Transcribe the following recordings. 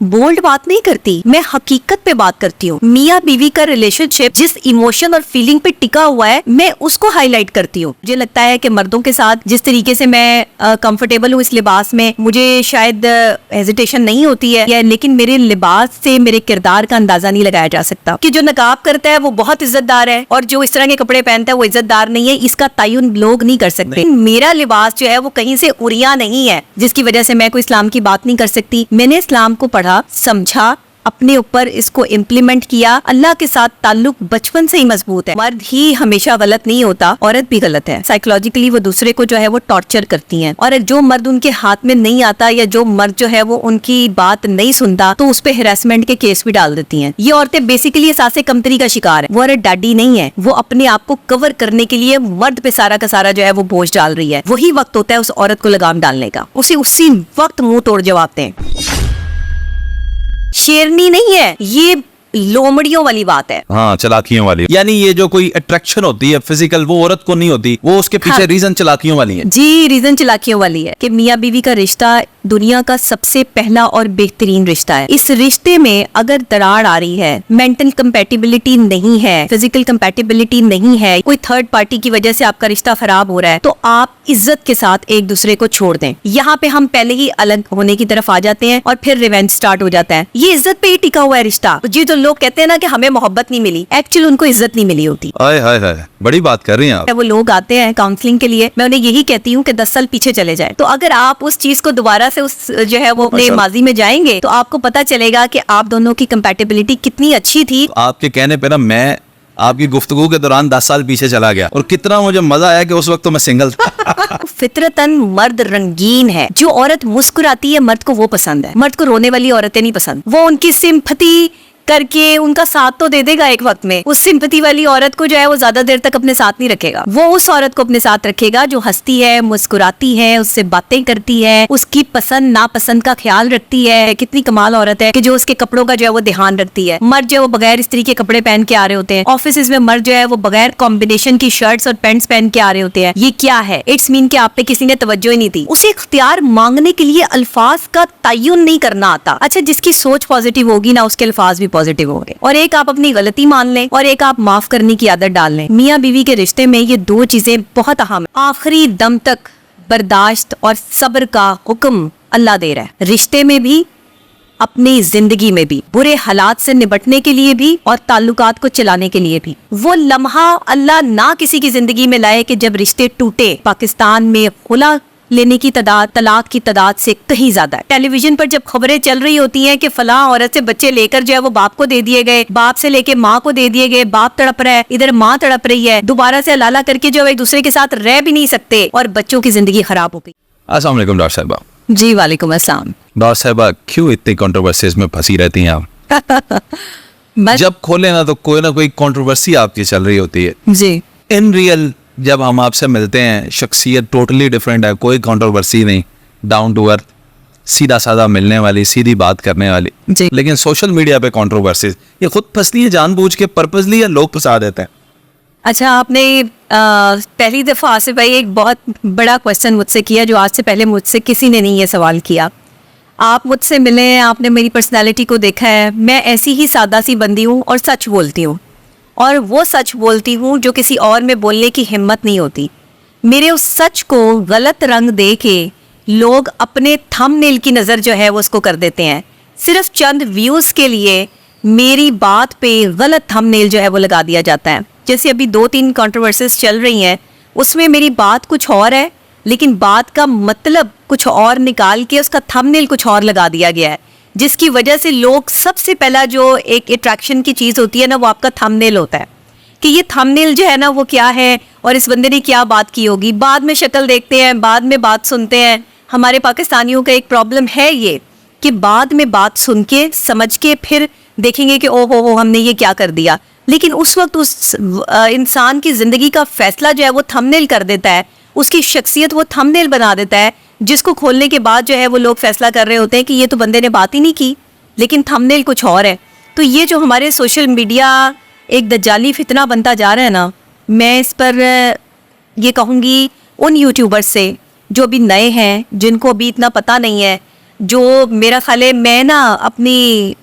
Bold बात नहीं करती, मैं हकीकत पे बात करती हूँ। मियाँ बीवी का रिलेशनशिप जिस इमोशन और फीलिंग पे टिका हुआ है, मैं उसको हाईलाइट करती हूँ। मुझे लगता है कि मर्दों के साथ जिस तरीके से मैं कंफर्टेबल हूँ इस लिबास में, मुझे शायद हेजिटेशन नहीं होती है, लेकिन मेरे लिबास से मेरे किरदार का अंदाजा नहीं लगाया जा सकता कि जो नकाब करता है वो बहुत इज्जतदार है और जो इस तरह के कपड़े पहनता है वो इज्जतदार नहीं है। इसका तयन लोग नहीं कर सकते। मेरा लिबास जो है वो कहीं से उरिया नहीं है जिसकी वजह से मैं कोई इस्लाम की बात नहीं कर सकती। मैंने इस्लाम को पढ़ा, समझा, अपने ऊपर इसको इम्प्लीमेंट किया। अल्लाह के साथ ताल्लुक बचपन से ही मजबूत है। मर्द ही हमेशा गलत नहीं होता, औरत भी गलत है। साइकोलॉजिकली वो दूसरे को जो है वो टॉर्चर करती हैं, और जो मर्द उनके हाथ में नहीं आता या जो मर्द जो है वो उनकी बात नहीं सुनता तो उस पे हैरेसमेंट के केस भी डाल देती हैं। ये औरतें बेसिकली एहसास कमतरी का शिकार है। वो औरत डैडी नहीं है, वो अपने आप को कवर करने के लिए मर्द पे सारा का सारा जो है वो बोझ डाल रही है। वही वक्त होता है उस औरत को लगाम डालने का। उसे उसी वक्त मुंह तोड़ जवाब दें। शेरनी नहीं है, ये लोमड़ियों वाली बात है। हाँ, चलाकियों वाली। यानी ये जो कोई अट्रैक्शन होती है फिजिकल, वो औरत को नहीं होती, वो उसके पीछे हाँ। रीजन चलाकियों वाली है। जी, रीजन चलाकियों वाली है कि मियाँ बीवी का रिश्ता दुनिया का सबसे पहला और बेहतरीन रिश्ता है। इस रिश्ते में अगर दरार आ रही है, मेंटल कंपैटिबिलिटी नहीं है, फिजिकल कंपैटिबिलिटी नहीं है, कोई थर्ड पार्टी की वजह से आपका रिश्ता खराब हो रहा है, तो आप इज्जत के साथ एक दूसरे को छोड़ दें। यहाँ पे हम पहले ही अलग होने की तरफ आ जाते हैं और फिर रिवेंज स्टार्ट हो जाता है। ये इज्जत पे ही टिका हुआ है रिश्ता। जी, जो लोग कहते हैं ना कि हमें मोहब्बत नहीं मिली, एक्चुअली उनको इज्जत नहीं मिली होती। हाय हाय हाय, बड़ी बात कर रही हैं आप। वो लोग आते हैं काउंसलिंग के लिए, मैं उन्हें यही कहती हूँ कि 10 साल पीछे चले जाए। तो अगर आप उस चीज को दोबारा से उस जो है वो अपने माजी में जाएंगे तो आपको पता चलेगा कि आप दोनों की कंपैटिबिलिटी कितनी अच्छी थी। आपके कहने पे ना मैं आपकी गुफ्तगू के दौरान 10 साल पीछे चला गया, और कितना मुझे मजा आया कि उस वक्त तो मैं सिंगल था। फितरतन मर्द रंगीन है। जो औरत मुस्कुराती है मर्द को वो पसंद है। मर्द को रोने वाली औरतें नहीं पसंद। वो उनकी सिंपैथी करके उनका साथ तो दे देगा एक वक्त में। उस सिंपैथी वाली औरत को जो है वो ज्यादा देर तक अपने साथ नहीं रखेगा। वो उस औरत को अपने साथ रखेगा जो हंसती है, मुस्कुराती है, उससे बातें करती है, उसकी पसंद नापसंद का ख्याल रखती है। कितनी कमाल औरत है कि जो उसके कपड़ों का जो है वो ध्यान रखती है। मर्द जो है वो बगैर इस्त्री के कपड़े पहन के आ रहे होते हैं। ऑफिस में मर्द जो है वो बगैर कॉम्बिनेशन की शर्ट्स और पैंट्स पहन के आ रहे होते हैं। ये क्या है? इट्स मीन कि आप पे किसी ने तवज्जो ही नहीं दी। उसे इख्तियार मांगने के लिए अल्फाज का तयन नहीं करना आता। अच्छा, जिसकी सोच पॉजिटिव होगी ना उसके अल्फाज भी पॉजिटिव होंगे। और एक आप अपनी गलती मान लें और एक आप माफ करने की आदत डाल लें। मियाँ बीवी के रिश्ते में ये दो चीजें बहुत अहम है। आखिरी दम तक बर्दाश्त और सब्र का हुक्म अल्लाह दे रहा है, रिश्ते में भी, अपनी जिंदगी में भी, बुरे हालात से निपटने के लिए भी और ताल्लुकात को चलाने के लिए भी। वो लम्हा अल्लाह ना किसी की जिंदगी में लाए कि जब रिश्ते टूटे। पाकिस्तान में खुला लेने की तादाद तलाक की तादाद से कहीं ज्यादा है। टेलीविजन पर जब खबरें चल रही होती हैं कि फलां औरत से बच्चे लेकर जो है वो बाप को दे दिए गए, बाप से लेके माँ को दे दिए गए, बाप तड़प रहा है, इधर माँ तड़प रही है, दोबारा से हलाला करके जो है एक दूसरे के साथ रह भी नहीं सकते और बच्चों की जिंदगी खराब हो गई। अस्सलाम वालेकुम डॉक्टर साहिबा। जी वालेकुम अस्सलाम। डॉक्टर साहिबा, क्यों इतनी कंट्रोवर्सीज में फंसी रहती हैं आप? जब खोले ना तो कोई ना कोई कंट्रोवर्सी आपकी चल रही होती है। जी, इन रियल जब हम आपसे मिलते हैं शख्सियत टोटली डिफरेंट है, कोई कंट्रोवर्सी नहीं, डाउन टू अर्थ, सीधा साधा मिलने वाली, सीधी बात करने वाली। लेकिन सोशल मीडिया पे कंट्रोवर्सीज ये खुद फंसती है जानबूझ के, पर्पसली, या लोग फंसा देते हैं? अच्छा, आपने पहली दफा आसिफ भाई एक बहुत बड़ा क्वेश्चन मुझसे किया जो आज से पहले मुझसे किसी ने नहीं ये सवाल किया। आप मुझसे मिले, आपने मेरी पर्सनालिटी को देखा है। मैं ऐसी ही सादा सी बंदी हूँ और सच बोलती हूँ, और वो सच बोलती हूँ जो किसी और में बोलने की हिम्मत नहीं होती। मेरे उस सच को गलत रंग दे के लोग अपने थंबनेल की नज़र जो है वो उसको कर देते हैं। सिर्फ चंद व्यूज़ के लिए मेरी बात पे गलत थंबनेल जो है वो लगा दिया जाता है। जैसे अभी 2-3 कंट्रोवर्सीज चल रही हैं, उसमें मेरी बात कुछ और है लेकिन बात का मतलब कुछ और निकाल के उसका थंबनेल कुछ और लगा दिया गया है, जिसकी वजह से लोग सबसे पहला जो एक अट्रैक्शन की चीज़ होती है ना वो आपका थंबनेल होता है कि ये थंबनेल जो है ना वो क्या है और इस बंदे ने क्या बात की होगी। बाद में शक्ल देखते हैं, बाद में बात सुनते हैं। हमारे पाकिस्तानियों का एक प्रॉब्लम है ये कि बाद में बात सुन के समझ के फिर देखेंगे कि ओ हो हमने ये क्या कर दिया। लेकिन उस वक्त उस इंसान की ज़िंदगी का फैसला जो है वो थंबनेल कर देता है, उसकी शख्सियत वो थंबनेल बना देता है, जिसको खोलने के बाद जो है वो लोग फैसला कर रहे होते हैं कि ये तो बंदे ने बात ही नहीं की, लेकिन थंबनेल कुछ और है। तो ये जो हमारे सोशल मीडिया एक दज्जाली फितना बनता जा रहा है ना, मैं इस पर ये कहूँगी उन यूट्यूबर्स से जो अभी नए हैं, जिनको अभी इतना पता नहीं है, जो मेरा ख्याल है मैं ना अपनी,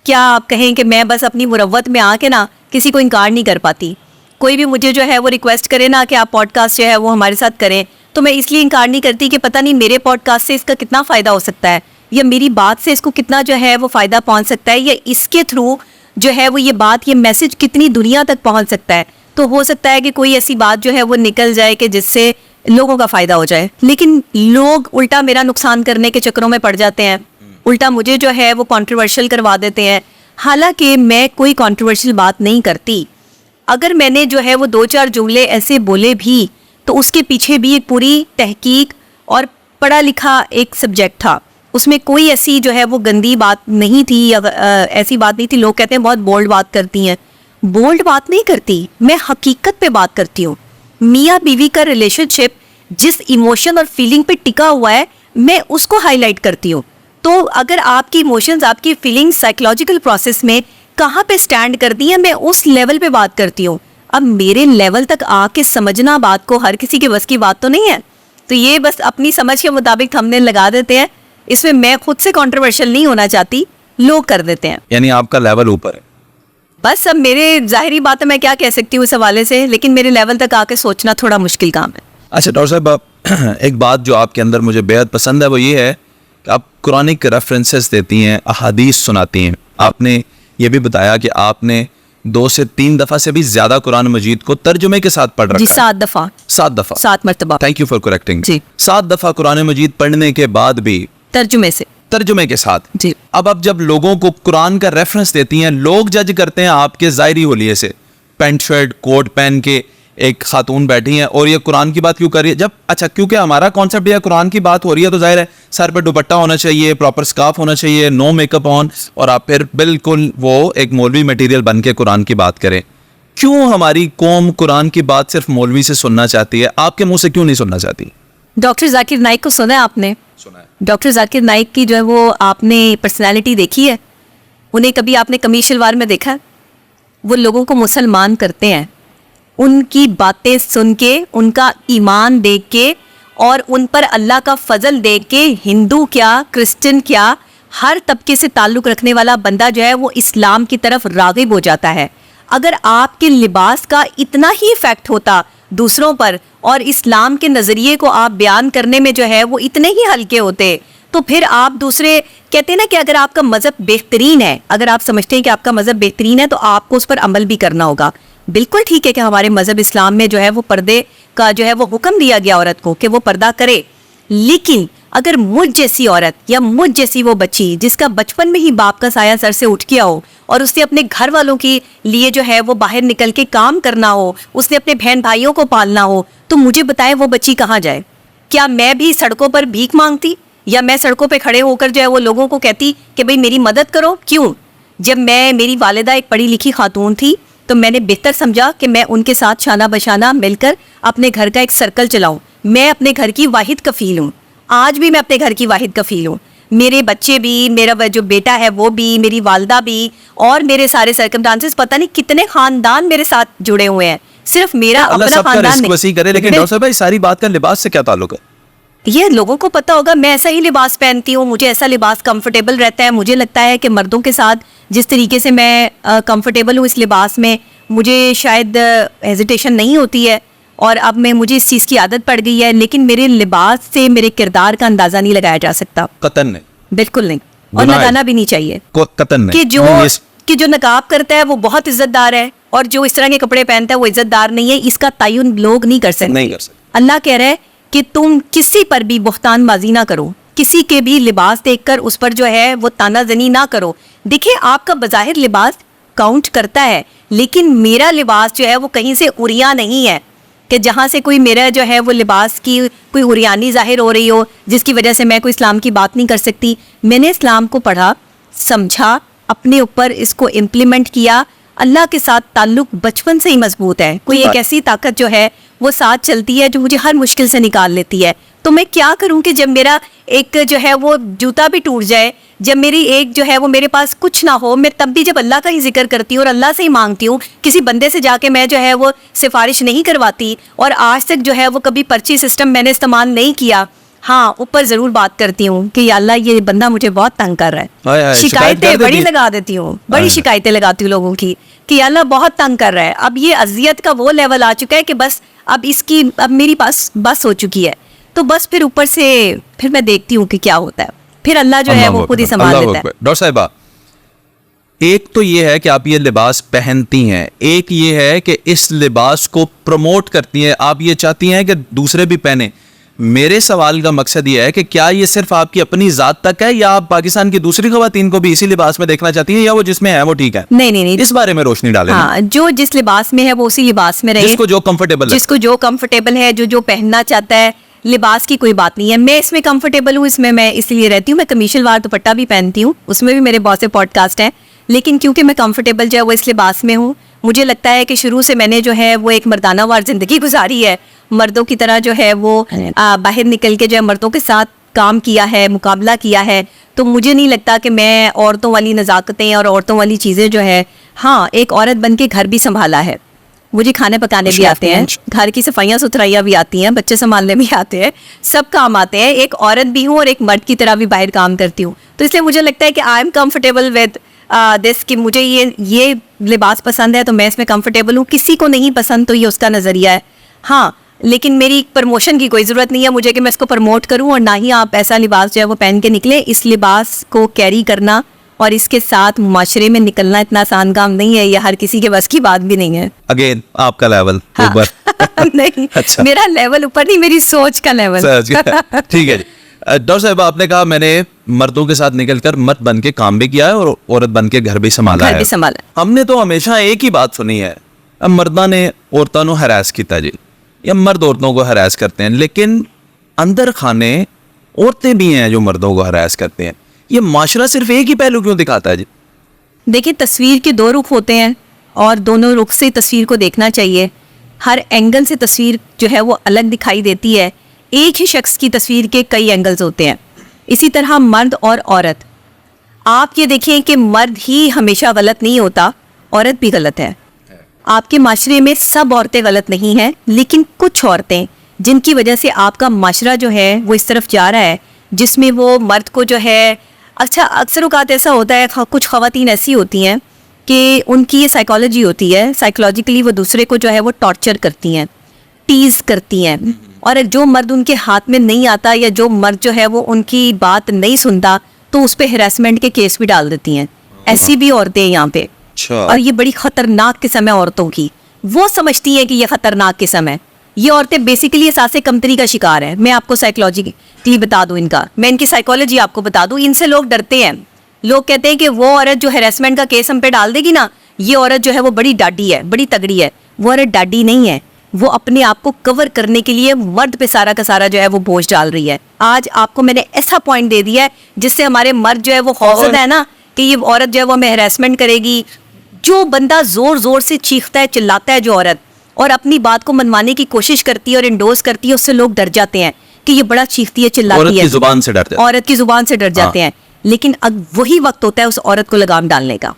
क्या आप कहें कि मैं बस अपनी मुरव्वत में आके ना किसी को इनकार नहीं कर पाती। कोई भी मुझे जो है वो रिक्वेस्ट करे ना कि आप पॉडकास्ट जो है वो हमारे साथ करें, तो मैं इसलिए इनकार नहीं करती कि पता नहीं मेरे पॉडकास्ट से इसका कितना फ़ायदा हो सकता है, या मेरी बात से इसको कितना जो है वो फ़ायदा पहुंच सकता है, या इसके थ्रू जो है वो ये बात, ये मैसेज कितनी दुनिया तक पहुंच सकता है। तो हो सकता है कि कोई ऐसी बात जो है वो निकल जाए कि जिससे लोगों का फ़ायदा हो जाए, लेकिन लोग उल्टा मेरा नुकसान करने के चक्करों में पड़ जाते हैं, उल्टा मुझे जो है वो कंट्रोवर्शियल करवा देते हैं। हालांकि मैं कोई कंट्रोवर्शियल बात नहीं करती। अगर मैंने जो है वो 2-4 जुमले ऐसे बोले भी तो उसके पीछे भी एक पूरी तहकीक और पढ़ा लिखा एक सब्जेक्ट था, उसमें कोई ऐसी जो है वो गंदी बात नहीं थी या ऐसी बात नहीं थी। लोग कहते हैं बहुत बोल्ड बात करती हैं, बोल्ड बात नहीं करती, मैं हकीकत पे बात करती हूँ। मियाँ बीवी का रिलेशनशिप जिस इमोशन और फीलिंग पे टिका हुआ है मैं उसको हाईलाइट करती हूँ। तो अगर आपकी इमोशंस, आपकी फीलिंग्स साइकोलॉजिकल प्रोसेस में कहाँ पे स्टैंड करती हैं, मैं उस लेवल पे बात करती हूँ। अब मेरे लेवल तक आके समझना बात को हर किसी के बस की बात तो नहीं है, तो ये बस अपनी समझ के मुताबिक थंबनेल लगा देते हैं। इसमें मैं खुद से कंट्रोवर्शियल नहीं होना चाहती, लोग कर देते हैं। यानी आपका लेवल ऊपर है। बस अब मेरे जाहिरी बात है, मैं क्या कह सकती हूँ इस हवाले से, लेकिन मेरे लेवल तक आके सोचना थोड़ा मुश्किल काम है। अच्छा डॉक्टर साहब, एक बात जो आपके अंदर मुझे बेहद पसंद है वो ये है कि आप कुरानिक रेफरेंसेस देती हैं, अहादीस सुनाती हैं। आपने ये भी बताया कि आपने 2 से 3 दफ़ा से भी ज़्यादा कुरान मजीद को तर्जुमे के साथ पढ़ रखा जी, है। 7 दफ़ा 7 मरतबा। थैंक यू फॉर करेक्टिंग जी। 7 दफ़ा कुरान मजीद पढ़ने के बाद भी तर्जुमे के साथ जी। अब जब लोगों को कुरान का रेफरेंस देती हैं, लोग जज करते हैं आपके ज़ाहिरी होलिये से। पेंट शर्ट कोट पहन के एक खातून बैठी हैं और ये कुरान की बात क्यों कर रही है? जब अच्छा, क्योंकि हमारा कॉन्सेप्ट यह कुरान की बात हो रही है तो जाहिर है सर पे दुपट्टा होना चाहिए, प्रॉपर स्कार्फ होना चाहिए, नो मेकअप ऑन, और आप फिर बिल्कुल वो एक मौलवी मटेरियल बन के कुरान की बात करें। क्यों हमारी कौम कुरान की बात सिर्फ मौलवी से सुनना चाहती है, आपके मुंह से क्यों नहीं सुनना चाहती? डॉक्टर जाकिर नाइक को सुना है आपने? सुना है। डॉक्टर जाकिर नाइक की जो है वो आपने पर्सनालिटी देखी है? उन्हें कभी आपने कमीज शलवार में देखा है? वो लोगों को मुसलमान करते हैं, उनकी बातें सुन के, उनका ईमान देख के और उन पर अल्लाह का फजल देख के हिंदू क्या, क्रिश्चियन क्या, हर तबके से ताल्लुक़ रखने वाला बंदा जो है वो इस्लाम की तरफ राग़िब हो जाता है। अगर आपके लिबास का इतना ही इफ़ेक्ट होता दूसरों पर और इस्लाम के नज़रिए को आप बयान करने में जो है वो इतने ही हल्के होते, तो फिर आप दूसरे कहते हैं ना कि अगर आपका मज़हब बेहतरीन है, अगर आप समझते हैं कि आपका मज़हब बेहतरीन है तो आपको उस पर अमल भी करना होगा। बिल्कुल ठीक है कि हमारे मज़हब इस्लाम में जो है वो पर्दे का जो है वो हुक्म दिया गया औरत को कि वो पर्दा करे, लेकिन अगर मुझ जैसी औरत या मुझ जैसी वो बच्ची जिसका बचपन में ही बाप का साया सर से उठ गया हो और उसने अपने घर वालों के लिए जो है वो बाहर निकल के काम करना हो, उसने अपने बहन भाइयों को पालना हो, तो मुझे बताए वो बच्ची कहाँ जाए? क्या मैं भी सड़कों पर भीख मांगती या मैं सड़कों पे खड़े होकर जो है वो लोगों को कहती कि भाई मेरी मदद करो? क्यों? जब मेरी वालिदा एक पढ़ी लिखी खातून थी तो मैंने बेहतर समझा कि मैं उनके साथ शाना बशाना मिलकर अपने घर का एक सर्कल चलाऊं। मैं अपने घर की वाहिद कफील हूँ, आज भी मैं अपने घर की वाहिद कफील हूँ। मेरे बच्चे भी, मेरा जो बेटा है वो भी, मेरी वालदा भी, और मेरे सारे सर्कमस्टांसेस, पता नहीं कितने खानदान मेरे साथ जुड़े हुए हैं। सिर्फ मेरा अपना खानदान नहीं। करे, लेकिन डॉक्टर साहब सारी बात का लिबास से क्या ताल्लुक है? ये लोगों को पता होगा, मैं ऐसा ही लिबास पहनती हूँ, मुझे ऐसा लिबास कंफर्टेबल रहता है। मुझे लगता है कि मर्दों के साथ जिस तरीके से मैं कंफर्टेबल हूँ इस लिबास में, मुझे शायद हेजिटेशन नहीं होती है, और अब मुझे इस चीज़ की आदत पड़ गई है। लेकिन मेरे लिबास से मेरे किरदार का अंदाज़ा नहीं लगाया जा सकता, कतन नहीं, बिल्कुल नहीं, और लगाना भी नहीं चाहिए कतन नहीं। कि जो नकाब करता है वो बहुत इज्जतदार है और जो इस तरह के कपड़े पहनता है वो इज्जतदार नहीं है, इसका तयन लोग नहीं कर सकते। अल्लाह कह रहा है कि तुम किसी पर भी बुहतान बाजी ना करो, किसी के भी लिबास देखकर उस पर जो है वो तानाजनी ना करो। देखिए, आपका बज़ाहिर लिबास काउंट करता है, लेकिन मेरा लिबास जो है वो कहीं से उरिया नहीं है कि जहाँ से कोई मेरा जो है वो लिबास की कोई उरियानी जाहिर हो रही हो जिसकी वजह से मैं कोई इस्लाम की बात नहीं कर सकती। मैंने इस्लाम को पढ़ा, समझा, अपने ऊपर इसको इम्प्लीमेंट किया। अल्लाह के साथ ताल्लुक बचपन से ही मजबूत है। कोई एक ऐसी ताकत जो है वो साथ चलती है जो मुझे हर मुश्किल से निकाल लेती है। तो मैं क्या करूं कि जब मेरा एक जो है वो जूता भी टूट जाए, जब मेरी एक जो है वो मेरे पास कुछ ना हो, मैं तब भी जब अल्लाह का ही जिक्र करती हूँ और अल्लाह से ही मांगती हूँ, किसी बंदे से जाके मैं जो है वो सिफारिश नहीं करवाती। और आज तक जो है वो कभी पर्ची सिस्टम मैंने इस्तेमाल नहीं किया। हाँ, ऊपर जरूर बात करती हूँ कि या अल्लाह ये बंदा मुझे बहुत तंग कर रहा हाय है। हाय, शिकायत कर शिकायतें बड़ी देती? लगा देती हूँ, बड़ी हाय। शिकायतें लगाती हूँ लोगों की कि या अल्लाह बहुत तंग कर रहा है। अब ये अजियत का वो लेवल आ चुका है कि बस अब मेरी पास बस हो चुकी है, तो बस फिर ऊपर से फिर मैं देखती हूँ कि क्या होता है, फिर अल्लाह जो है अल्लाह वो खुद ही अकबर, संभाल अल्लाह लेता है। अकबर। डॉक्टर साहिबा, एक तो ये है कि आप ये लिबास पहनती हैं, एक ये है कि इस लिबास को प्रमोट करती हैं, आप ये चाहती हैं कि दूसरे भी पहने। मेरे सवाल का मकसद ये है कि क्या ये सिर्फ आपकी अपनी जात तक है या आप पाकिस्तान की दूसरी खवातीन को भी इसी लिबास में देखना चाहती हैं, या वो जिसमें है वो ठीक है? नहीं नहीं नहीं, इस बारे में रोशनी डालें ना। हाँ, जो जिस लिबास में है वो उसी लिबास में रहे, जिसको जो कंफर्टेबल है। जिसको जो कंफर्टेबल है, जो जो पहनना चाहता है। लिबास की कोई बात नहीं है, मैं इसमें कंफर्टेबल हूँ, इसमें मैं इसलिए रहती हूँ। मैं कमीशल वार दुपट्टा भी पहनती हूँ, उसमें भी मेरे बहुत से पॉडकास्ट हैं, लेकिन क्योंकि मैं कंफर्टेबल जो है वो इस लिबास में हूँ, मुझे लगता है कि शुरू से मैंने जो है वो एक मर्दाना वार जिंदगी गुजारी है, मर्दों की तरह जो है वो बाहर निकल के जो है मर्दों के साथ काम किया है, मुकाबला किया है। तो मुझे नहीं लगता कि मैं औरतों वाली नज़ाकतें और औरतों वाली चीज़ें जो है, हाँ, एक औरत बन के घर भी संभाला है, मुझे खाने पकाने भी आते हैं, घर की सफाइयाँ सुथराइयाँ भी आती हैं, बच्चे संभालने भी आते हैं, सब काम आते हैं। एक औरत भी हूँ और एक मर्द की तरह भी बाहर काम करती हूँ, तो इसलिए मुझे लगता है कि I am comfortable with this, कि मुझे ये लिबास पसंद है तो मैं इसमें कंफर्टेबल हूँ। किसी को नहीं पसंद तो ये उसका नज़रिया है, हाँ, लेकिन मेरी प्रमोशन की कोई ज़रूरत नहीं है मुझे कि मैं इसको प्रमोट करूँ, और ना ही आप ऐसा लिबास जो है वो पहन के निकले। इस लिबास को कैरी करना और इसके साथ माशरे में निकलना इतना आसान काम नहीं है, ये हर किसी के बस की बात भी नहीं है। अगेन आपका लेवल हाँ। ऊपर। नहीं, अच्छा। मेरा लेवल ऊपर नहीं, मेरी सोच का लेवल। ठीक है जी। डॉक्टर साहब, आपने कहा मैंने मर्दों के साथ निकलकर मर्द बन के काम भी किया है और औरत बन के घर भी संभाला घर है। भी संभाला। हमने तो हमेशा एक ही बात सुनी है, अब मर्दा ने औरतों को हरास किया जी, या मर्द औरतों को हरास करते हैं, लेकिन अंदर खाने औरतें भी हैं जो मर्दों को हरास करते हैं। ये माशरा सिर्फ एक ही पहलू क्यों दिखाता है जी? देखिए, तस्वीर के दो रुख होते हैं और दोनों रुख से तस्वीर को देखना चाहिए। हर एंगल से तस्वीर जो है वो अलग दिखाई देती है। एक ही शख्स की तस्वीर के कई एंगल्स होते हैं। इसी तरह मर्द और औरत, आप ये देखिए कि मर्द ही हमेशा गलत नहीं होता, औरत भी गलत है। आपके माशरे में सब औरतें गलत नहीं हैं, लेकिन कुछ औरतें जिनकी वजह से आपका माशरा जो है वो इस तरफ जा रहा है, जिसमें वो मर्द को जो है, अच्छा, अक्सर औक़ात ऐसा होता है, कुछ ख़वातीन ऐसी होती हैं कि उनकी ये साइकोलॉजी होती है, साइकोलॉजिकली वो दूसरे को जो है वो टॉर्चर करती हैं, टीज़ करती हैं, और जो मर्द उनके हाथ में नहीं आता या जो मर्द जो है वो उनकी बात नहीं सुनता तो उस पर हरासमेंट के केस भी डाल देती हैं। ऐसी भी औरतें हैं यहाँ पे, और ये बड़ी ख़तरनाक किस्म है औरतों की। वो समझती हैं कि ये ख़तरनाक किस्म है। ये औरतें बेसिकली सासे कमतरी का शिकार है। मैं आपको साइकोलॉजिकली बता दूं, मैं इनकी साइकोलॉजी आपको बता दूं। इनसे लोग डरते हैं। लोग कहते हैं कि वो औरत जो हैरेसमेंट का केस हम पे डाल देगी ना, ये औरत जो है वो बड़ी डाडी है, बड़ी तगड़ी है। वो औरत डाडी नहीं है, वो अपने आप को कवर करने के लिए मर्द पे सारा का सारा जो है वो बोझ डाल रही है। आज आपको मैंने ऐसा पॉइंट दे दिया है जिससे हमारे मर्द जो है वो खौफजदा है ना कि ये औरत जो है वो हमें हैरेसमेंट करेगी। जो बंदा जोर जोर से चीखता है, चिल्लाता है, जो औरत, और अपनी बात को मनवाने की कोशिश करती है और इंडोर्स करती है, उससे लोग डर जाते हैं कि ये बड़ा चीखती है, चिल्लाती है। औरत की जुबान से डरते हैं। औरत की जुबान से डर जाते हैं। लेकिन अब वही वक्त होता है उस औरत को लगाम डालने का,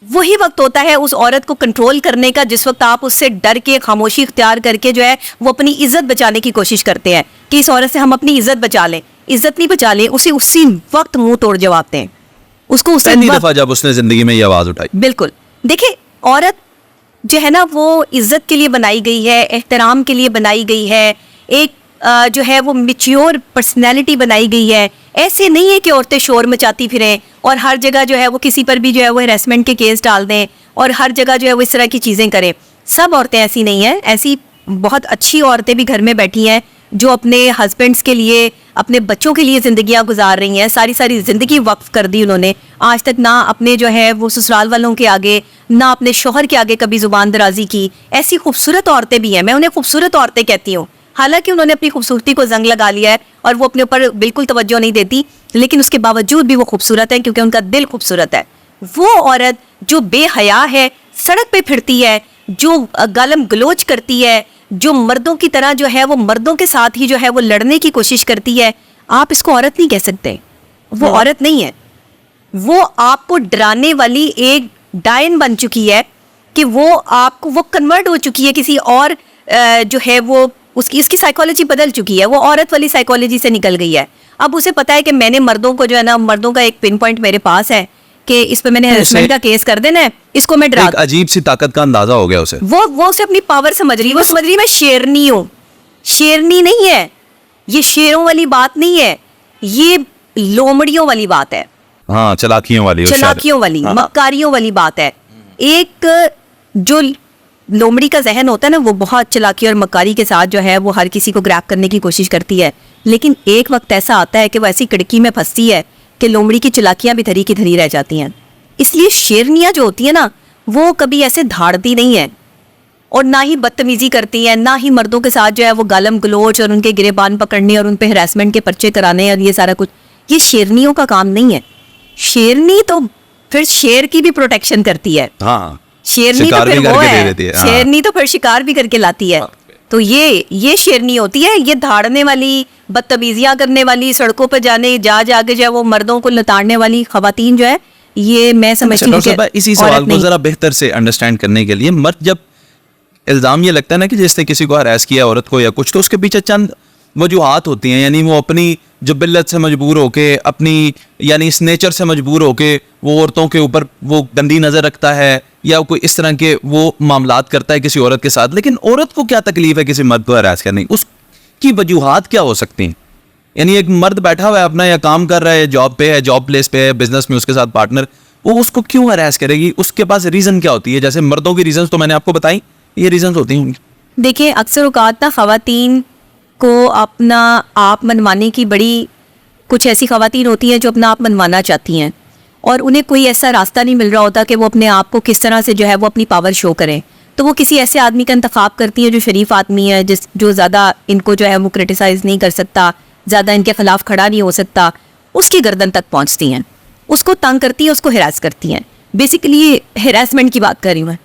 वही वक्त होता है उस औरत को कंट्रोल करने का, जिस वक्त आप उससे डर के, खामोशी इख्तियार करके जो है वो अपनी इज्जत बचाने की कोशिश करते हैं कि इस औरत से हम अपनी इज्जत बचा लें। इज्जत नहीं बचा लें, उसे उसी वक्त मुंह तोड़ जवाब दें उसको। उसी पहली वक्त, दफा जब उसने जिंदगी में ये आवाज उठाई। बिल्कुल। देखिए, औरत जो है ना वो इज्जत के लिए बनाई गई है, एहतराम के लिए बनाई गई है, एक जो है वो मैच्योर पर्सनैलिटी बनाई गई है। ऐसे नहीं है कि औरतें शोर मचाती फिरें और हर जगह जो है वो किसी पर भी जो है वो हैरेसमेंट के केस डाल दें और हर जगह जो है वो इस तरह की चीज़ें करें। सब औरतें ऐसी नहीं हैं। ऐसी बहुत अच्छी औरतें भी घर में बैठी हैं जो अपने हस्बैंड्स के लिए, अपने बच्चों के लिए ज़िंदगियाँ गुजार रही हैं। सारी सारी ज़िंदगी वक्फ कर दी उन्होंने। आज तक ना अपने जो है वो ससुराल वालों के आगे, ना अपने शोहर के आगे कभी ज़ुबान दराजी की। ऐसी खूबसूरत औरतें भी हैं, मैं उन्हें खूबसूरत औरतें कहती हूँ। हालांकि उन्होंने अपनी खूबसूरती को जंग लगा लिया है और वो अपने ऊपर बिल्कुल तवज्जो नहीं देती, लेकिन उसके बावजूद भी वो खूबसूरत है क्योंकि उनका दिल खूबसूरत है। वो औरत जो बेहया है, सड़क पे फिरती है, जो गालम गलोच करती है, जो मर्दों की तरह जो है वो मर्दों के साथ ही जो है वो लड़ने की कोशिश करती है, आप इसको औरत नहीं कह सकते। वो औरत नहीं है। वो आपको डराने वाली एक डायन बन चुकी है कि वो आपको, वो कन्वर्ट हो चुकी है किसी और जो है वो उसकी उसकी साइकोलॉजी बदल चुकी है, वो औरत वाली साइकोलॉजी से निकल गई है। अब उसे पता है कि मैंने मर्दों को जो है ना, मर्दों का एक पिन पॉइंट मेरे पास है कि इस पे मैंने हरासमेंट का केस कर देना है, इसको मैं डरा। एक अजीब सी ताकत का अंदाजा हो गया उसे। वो उसे अपनी पावर समझ रही है, वो समझ रही है मैं शेरनी हूँ। शेरनी नहीं है ये, शेरों वाली बात नहीं है ये, लोमड़ियों वाली बात है। हाँ, चलाकियों वाली, चलाकियों वाली, मक्कारियों वाली बात है। एक जो लोमड़ी का जहन होता है ना, वो बहुत चलाकी और मक्कारी के साथ जो है वो हर किसी को ग्रैब करने की कोशिश करती है, लेकिन एक वक्त ऐसा आता है कि वो ऐसी कड़की में फंसती है कि लोमड़ी की चलाकियां भी धरी की धरी रह जाती हैं। इसलिए शेरनियां जो होती है ना, वो कभी ऐसे धाड़ती नहीं है और ना ही बदतमीजी करती है, ना ही मर्दों के साथ जो है वो गालम गलोच और उनके गिरेबान पकड़ने और उन पे हरासमेंट के पर्चे कराने और ये सारा कुछ, ये शेरनियों का काम नहीं है। शेरनी तो फिर शेर की भी प्रोटेक्शन करती है। हाँ, शेरनी तो फिर वो है, शेरनी तो फिर शिकार भी करके लाती है। तो ये शेरनी होती है, ये धाड़ने वाली, बदतमीजियां करने वाली, सड़कों पर जाने जाके जो है वो मर्दों को लताड़ने वाली खवातीन जो है, ये मैं समझती हूँ कि इसी सवाल को जरा बेहतर से अंडरस्टैंड करने के लिए, मर्द जब इल्जाम ये लगता है ना कि जिसने किसी को हरास किया औरत को या कुछ, तो उसके पीछे चंद वजूहात होती हैं, यानी वो अपनी जो बिल्लत से मजबूर होके, अपनी यानी इस नेचर से मजबूर होके वो औरतों के ऊपर वो गंदी नज़र रखता है या कोई इस तरह के वो मामलात करता है किसी औरत के साथ। लेकिन औरत को क्या तकलीफ है किसी मर्द को हरास करने, उसकी वजूहात क्या हो सकती हैं? यानी एक मर्द बैठा हुआ है अपना, या काम कर रहा है, जॉब पे है, जॉब प्लेस पे है, बिजनेस में उसके साथ पार्टनर, वो उसको क्यों हरास करेगी? उसके पास रीज़न क्या होती है? जैसे मर्दों की रीज़न तो मैंने आपको बताई, ये रीज़न होती होंगी। देखिए, अक्सर औकात ना खवातीन को अपना आप मनवाने की बड़ी, कुछ ऐसी खवातीन होती हैं जो अपना आप मनवाना चाहती हैं और उन्हें कोई ऐसा रास्ता नहीं मिल रहा होता कि वो अपने आप को किस तरह से जो है वो अपनी पावर शो करें, तो वो किसी ऐसे आदमी का इंतखाब करती हैं जो शरीफ आदमी है, जो ज़्यादा इनको जो है वो क्रिटिसाइज़ नहीं कर सकता, ज़्यादा इनके खिलाफ खड़ा नहीं हो सकता, उसकी गर्दन तक पहुँचती हैं, उसको तंग करती हैं, उसको हिरास करती हैं। बेसिकली हिरासमेंट की बात कर रही हूँ मैं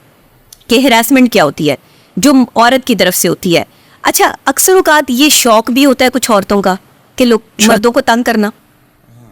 कि हिरासमेंट क्या होती है जो औरत की तरफ से होती है। अच्छा, अक्सर औकात ये शौक भी होता है कुछ औरतों का कि लोग मर्दों को तंग करना,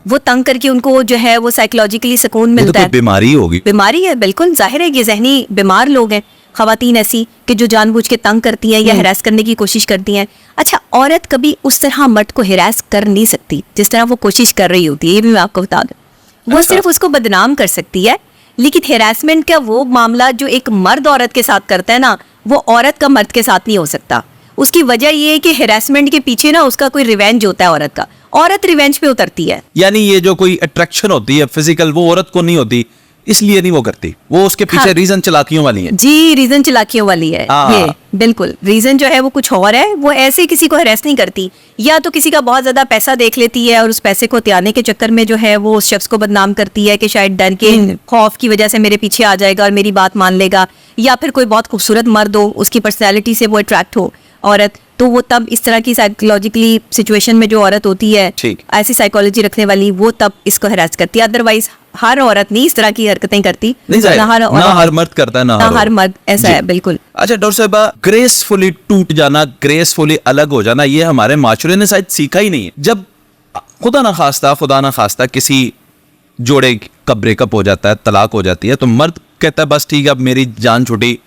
वो तंग करके उनको जो है वो साइकोलॉजिकली सुकून मिलता है। बीमारी होगी, बीमारी है, बिल्कुल जाहिर है, ये जहनी बीमार लोग हैं खवातीन ऐसी कि जो जानबूझ के तंग करती हैं या हिरास करने की कोशिश करती हैं। अच्छा, औरत कभी उस तरह मर्द को हिरास कर नहीं सकती जिस तरह वो कोशिश कर रही होती है, ये भी मैं आपको बता दूं। वो सिर्फ उसको बदनाम कर सकती है, लेकिन हिरासमेंट का वो मामला जो एक मर्द औरत के साथ करता है ना, वो औरत का मर्द के साथ नहीं हो सकता। उसकी वजह ये है कि हिरासमेंट के पीछे ना उसका कोई रिवेंज होता है औरत का, औरत रिवेंज पे उतरती है। यानी ये जो कोई अट्रैक्शन होती है फिजिकल, वो औरत को नहीं होती, इसलिए नहीं वो करती, वो उसके पीछे हाँ, रीजन चलाकियों वाली है। जी, रीजन चलाकियों वाली है ये, बिल्कुल रीजन जो है वो कुछ और है। वो ऐसे किसी को हरास नहीं करती, या तो किसी का बहुत ज्यादा पैसा देख लेती है और उस पैसे को त्याने के चक्कर में जो है वो उस शख्स को बदनाम करती है कि शायद डर के खौफ की वजह से मेरे पीछे आ जाएगा और मेरी बात मान लेगा, या फिर कोई बहुत खूबसूरत मर्द हो, उसकी पर्सनैलिटी से वो अट्रैक्ट हो औरत, तो वो तब इस तरह की साइकोलॉजिकली सिचुएशन में जो औरत होती है, ऐसी साइकोलॉजी रखने वाली, वो तब इसको हरास करती है। अदरवाइज हर औरत नहीं इस तरह की हरकतें करती, ना हर मर्द करता है, ना हर मर्द ऐसा है, बिल्कुल। अच्छा डॉक्टर साहबा, ग्रेसफुली टूट जाना, ग्रेसफुली अलग हो जाना, ये हमारे माशरे ने शायद सीखा ही नहीं है। जब खुदा ना खास्ता किसी जोड़े का ब्रेकअप हो जाता है, तलाक हो जाती है, तो मर्द कहता है बस ठीक है, अब मेरी जान छूटी,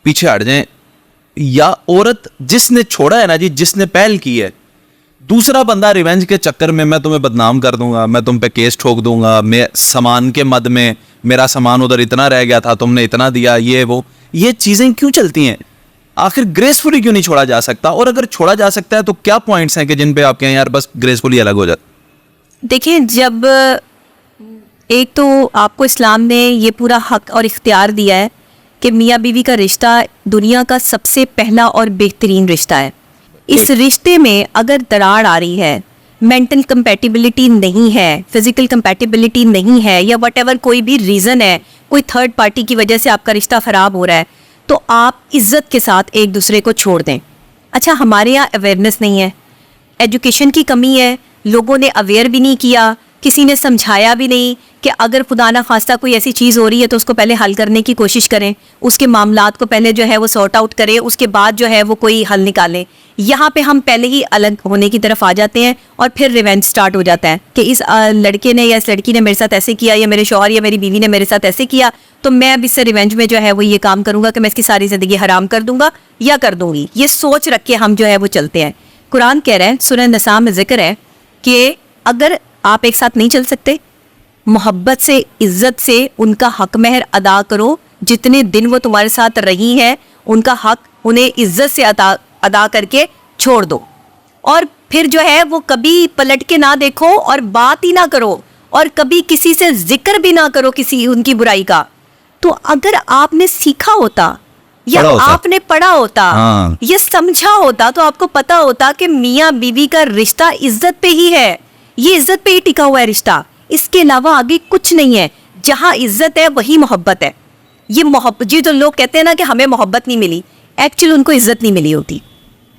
पीछे हट जाएं। या औरत जिसने छोड़ा है ना जी, जिसने पहल की है, दूसरा बंदा रिवेंज के चक्कर में मैं तुम्हें बदनाम कर दूंगा, मैं तुम पे केस ठोक दूंगा, मैं सामान के मद में, मेरा सामान उधर इतना रह गया था, तुमने इतना दिया, ये चीजें क्यों चलती हैं? आखिर ग्रेसफुली क्यों नहीं छोड़ा जा सकता? और अगर छोड़ा जा सकता है तो क्या पॉइंट्स हैं कि जिन पे आप कहें यार बस ग्रेसफुली अलग हो जाए? देखिए, जब एक तो आपको इस्लाम ने ये पूरा हक और इख्तियार दिया है कि मियाँ बीवी का रिश्ता दुनिया का सबसे पहला और बेहतरीन रिश्ता है। इस रिश्ते में अगर दरार आ रही है, मेंटल कंपैटिबिलिटी नहीं है, फिजिकल कंपैटिबिलिटी नहीं है, या व्हाटएवर कोई भी रीज़न है, कोई थर्ड पार्टी की वजह से आपका रिश्ता ख़राब हो रहा है, तो आप इज़्ज़त के साथ एक दूसरे को छोड़ दें। अच्छा, हमारे यहाँ अवेयरनेस नहीं है, एजुकेशन की कमी है, लोगों ने अवेयर भी नहीं किया किसी ने समझाया भी नहीं कि अगर खुदा ना खास्ता कोई ऐसी चीज़ हो रही है तो उसको पहले हल करने की कोशिश करें, उसके मामलात को पहले जो है वो सॉर्ट आउट करें, उसके बाद जो है वो कोई हल निकालें। यहाँ पे हम पहले ही अलग होने की तरफ आ जाते हैं और फिर रिवेंज स्टार्ट हो जाता है कि इस लड़के ने या इस लड़की ने मेरे साथ ऐसे किया, या मेरे शौहर या मेरी बीवी ने मेरे साथ ऐसे किया, तो मैं अब इससे रिवेंज में जो है वो ये काम करूंगा कि मैं इसकी सारी ज़िंदगी हराम कर दूंगा या कर दूंगी। ये सोच रख के हम जो है वो चलते हैं। कुरान कह रहा है, सूरह निसा में जिक्र है कि अगर आप एक साथ नहीं चल सकते, मोहब्बत से, इज्जत से उनका हक महर अदा करो। जितने दिन वो तुम्हारे साथ रही है उनका हक उन्हें इज्जत से अदा करके छोड़ दो, और फिर जो है वो कभी पलट के ना देखो और बात ही ना करो, और कभी किसी से जिक्र भी ना करो किसी उनकी बुराई का। तो अगर आपने सीखा होता या आपने पढ़ा होता या समझा होता तो आपको पता होता कि मियाँ बीवी का रिश्ता इज्जत पे ही है, ये इज्जत पे ही टिका हुआ है रिश्ता, इसके अलावा आगे कुछ नहीं है। जहाँ इज्जत है वही मोहब्बत है। ये मोहब्बत, जी जो लोग कहते हैं ना कि हमें मोहब्बत नहीं मिली, एक्चुअली उनको इज्जत नहीं मिली होती।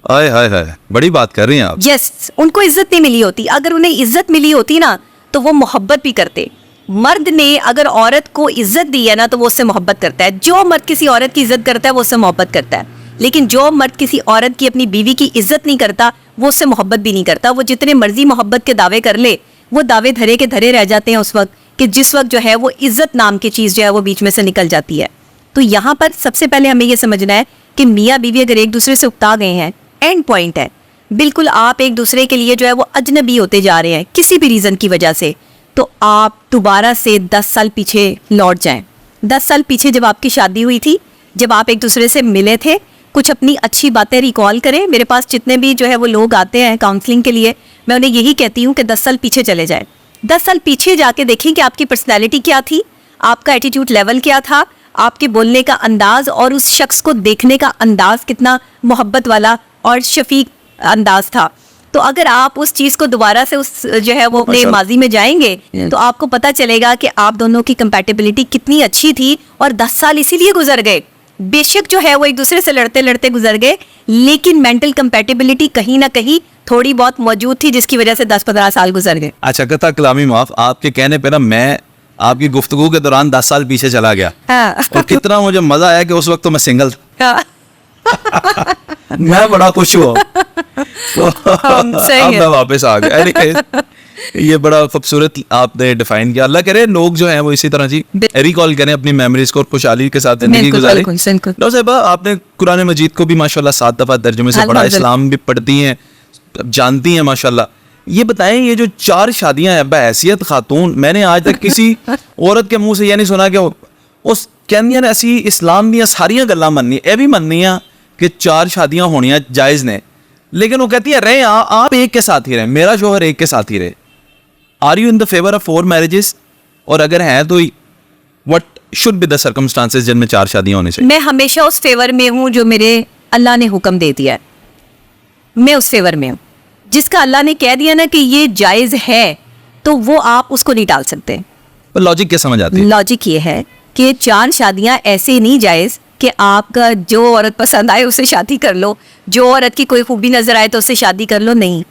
हाय हाय हाय, बड़ी बात कर रही हैं आप। यस, उनको इज्जत नहीं मिली होती। अगर उन्हें इज्जत मिली होती ना तो वो मोहब्बत भी करते। मर्द ने अगर औरत को इज्जत दी है ना तो वो उससे मोहब्बत करता है। जो मर्द किसी औरत की इज्जत करता है वो उससे मोहब्बत करता है, लेकिन जो मर्द किसी औरत की, अपनी बीवी की इज्जत नहीं करता, वो उससे मोहब्बत भी नहीं करता। वो जितने मर्जी मोहब्बत के दावे कर ले, वो दावे धरे के धरे रह जाते हैं उस वक्त कि जिस वक्त जो है वो इज्जत नाम की चीज़ जो है वो बीच में से निकल जाती है। तो यहाँ पर सबसे पहले हमें ये समझना है कि मियाँ बीवी अगर एक दूसरे से उकता गए हैं, एंड पॉइंट है, बिल्कुल आप एक दूसरे के लिए जो है वो अजनबी होते जा रहे हैं किसी भी रीज़न की वजह से, तो आप दोबारा से 10 साल पीछे लौट जाएं। 10 साल पीछे जब आपकी शादी हुई थी, जब आप एक दूसरे से मिले थे, कुछ अपनी अच्छी बातें रिकॉल करें। मेरे पास जितने भी जो है वो लोग आते हैं काउंसलिंग के लिए, मैं उन्हें यही कहती हूँ कि 10 साल पीछे चले जाएं। 10 साल पीछे जाके देखें कि आपकी पर्सनैलिटी क्या थी, आपका एटीट्यूड लेवल क्या था, आपके बोलने का अंदाज और उस शख्स को देखने का अंदाज कितना मोहब्बत वाला और शफीक अंदाज था। तो अगर आप उस चीज़ को दोबारा से उस जो है वो अपने माजी में जाएंगे तो आपको पता चलेगा कि आप दोनों की कंपैटिबिलिटी कितनी अच्छी थी, और 10 साल इसीलिए गुजर गए। बेशक जो है वो एक दूसरे से लड़ते लड़ते गुजर गए, लेकिन मेंटल कंपैटिबिलिटी कहीं ना कहीं थोड़ी बहुत मौजूद थी, जिसकी वजह से 10-15 साल गुजर गए। अच्छा कथा कलामी माफ, आपके कहने पे ना मैं आपकी गुफ्तगू के दौरान 10 साल पीछे चला गया। और कितना मुझे मजा आया कि उस वक्त तो मैं सिंगल था। मैं बड़ा खुश हुआ। अब मैं वापस आ गया। Anyway, ये बड़ा खूबसूरत आपने डिफाइन किया। अल्लाह करे लोग जो हैं वो इसी तरह जी रिकॉल करें अपनी मेमोरीज को और खुशहाली के साथ जिंदगी गुजारें। डॉक्टर साहिबा, आपने कुरान मजीद को भी माशाल्लाह 7 दफा तर्जुमे से पढ़ा, इस्लाम भी पढ़ती हैं, जानती हैं माशाल्लाह। ये बताएं, ये जो 4 शादियां हैं बहैसियत खातून, मैंने आज तक किसी औरत के मुंह से ये नहीं सुना कि उस कहनी ने ऐसी इस्लाम दी सारियां गल्लां मननी, ये भी मननी है कि 4 शादियां होनियां जायज़ ने, लेकिन वो कहती है रहे आप एक के साथ ही रहे, मेरा शोहर एक के साथ ही रहे। Are you in the favour of 4 marriages? और अगर है तो what should be the circumstances जिनमें 4 शादियां होनी चाहिए? मैं हमेशा उस फेवर में हूँ जो मेरे अल्लाह ने हुक्म दे दिया है, मैं उस फेवर में हूँ। जिसका अल्लाह ने कह दिया ना कि ये जायज़ है, तो वो आप उसको नहीं टाल सकते। लॉजिक क्या समझ आती है? लॉजिक ये है कि 4 शादियां ऐसे नहीं जायज़ कि आपका जो औरत पसंद आए उससे शादी कर लो, जो औरत की कोई खूबी नजर आए तो उससे शादी कर लो। नहीं,